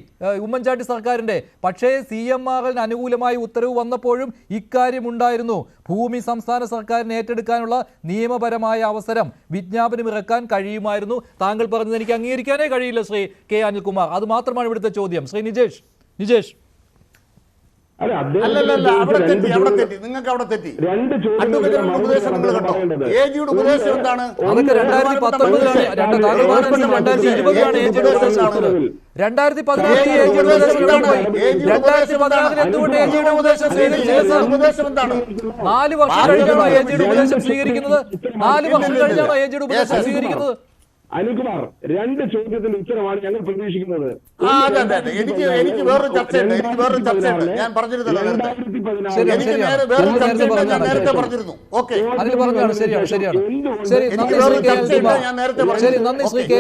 ഉമ്മൻചാണ്ടി സർക്കാരിന്റെ. പക്ഷേ CMRL-ന് അനുകൂലമായി ഉത്തരവ് വന്നപ്പോഴും ഇക്കാര്യം ഉണ്ടായിരുന്നു. ഭൂമി സംസ്ഥാന സർക്കാരിന് ഏറ്റെടുക്കാനുള്ള നിയമപരമായ അവസരം വിജ്ഞാപനം ഇറക്കാൻ കഴിയുമായിരുന്നു. താങ്കൾ പറഞ്ഞത് എനിക്ക് അംഗീകരിക്കാനേ കഴിയില്ല ശ്രീ K. അനിൽകുമാർ. അത് മാത്രമാണ് ഇവിടുത്തെ ചോദ്യം. ശ്രീ നിജേഷ് അവിടെ തെറ്റി. നിങ്ങൾക്ക് അവിടെ തെറ്റി. ഉപദേശം നിങ്ങൾ കണ്ടോ? AGയുടെ ഉപദേശം എന്താണ്? അതൊക്കെ 2019-ലാണ്. 2016 എന്തുകൊണ്ട് AGയുടെ ഉപദേശം സ്വീകരിച്ചത്? 4 വർഷം കഴിഞ്ഞാണോ AGയുടെ ഉപദേശം സ്വീകരിക്കുന്നത്? 4 വർഷം കഴിഞ്ഞാണോ AGയുടെ ഉപദേശം സ്വീകരിക്കുന്നത്? അനിൽകുമാർ, 2 ചോദ്യത്തിന്റെ ഉത്തരമാണ് ഞങ്ങൾ പ്രതീക്ഷിക്കുന്നത്. എനിക്ക് വേറൊരു ചർച്ചയുണ്ട്. ഞാൻ പറഞ്ഞിരുന്നല്ലോ നേരത്തെ പറഞ്ഞിരുന്നു. ഓക്കെ, അതിൽ പറഞ്ഞാണ്. ശരിയാണ്. ശരി, നന്ദി ശ്രീ K.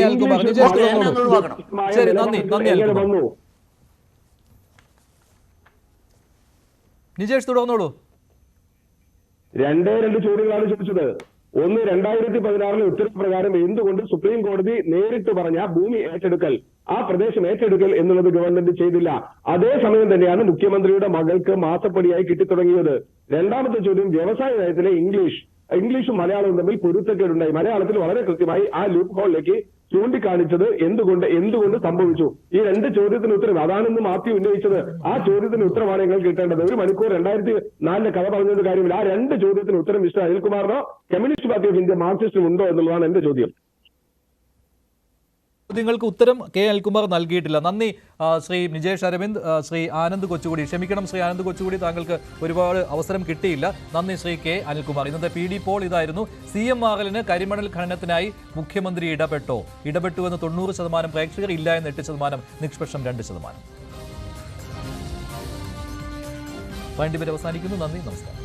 അനിൽകുമാർ. നിജേഷ് തുടർന്നോളൂ. ശരി, നന്ദി അനിൽകുമാർ. നിജേഷ് തുടർന്നോളൂ. 2 ചോദ്യങ്ങളാണ് ചോദിച്ചത്. ഒന്ന്, 2016 ഉത്തരവ് പ്രകാരം എന്തുകൊണ്ട് സുപ്രീം കോടതി നേരിട്ട് പറഞ്ഞ ഭൂമി ഏറ്റെടുക്കൽ, ആ പ്രദേശം ഏറ്റെടുക്കൽ എന്നുള്ളത് ഗവൺമെന്റ് ചെയ്തില്ല? അതേസമയം തന്നെയാണ് മുഖ്യമന്ത്രിയുടെ മകൾക്ക് മാസപ്പടിയായി കിട്ടിത്തുടങ്ങിയത്. രണ്ടാമത്തെ ചോദ്യം, വ്യവസായ നയത്തിലെ ഇംഗ്ലീഷും മലയാളവും തമ്മിൽ പൊരുത്തക്കേടുണ്ടായി. മലയാളത്തിൽ വളരെ കൃത്യമായി ആ ലൂപ്പ് ഹോളിലേക്ക് ചൂണ്ടിക്കാണിച്ചത് എന്തുകൊണ്ട് സംഭവിച്ചു? ഈ 2 ചോദ്യത്തിന് ഉത്തരം, അതാണ് ഇന്ന് മാത്യു ഉന്നയിച്ചത്. ആ ചോദ്യത്തിന് ഉത്തരമാണ് ഞങ്ങൾ കിട്ടേണ്ടത്. 1 മണിക്കൂർ 2004 കഥ പറഞ്ഞത് കാര്യമില്ല. ആ 2 ചോദ്യത്തിന് ഉത്തരം മിസ്റ്റർ അനിൽകുമാറിനോ കമ്മ്യൂണിസ്റ്റ് പാർട്ടി ഓഫ് ഇന്ത്യ മാർക്സിസ്റ്റും ഉണ്ടോ എന്നുള്ളതാണ് എന്റെ ചോദ്യം. ചോദ്യങ്ങൾക്ക് ഉത്തരം K. അനിൽകുമാർ നൽകിയിട്ടില്ല. നന്ദി ശ്രീ നിജേഷ് അരവിന്ദ്. ശ്രീ ആനന്ദ് കൊച്ചുകൂടി, ക്ഷമിക്കണം ശ്രീ ആനന്ദ് കൊച്ചുകൂടി, താങ്കൾക്ക് ഒരുപാട് അവസരം കിട്ടിയില്ല. നന്ദി ശ്രീ K. അനിൽകുമാർ. ഇന്നത്തെ PD പോൾ ഇതായിരുന്നു. CMRL-ന് കരിമണൽ ഖനനത്തിനായി മുഖ്യമന്ത്രി ഇടപെട്ടുവെന്ന് 90% പ്രേക്ഷകർ, ഇല്ല എന്ന് 8%, നിഷ്പക്ഷം 2%. പോയിന്റ് ഡിബേറ്റ് അവസാനിക്കുന്നു. നന്ദി, നമസ്കാരം.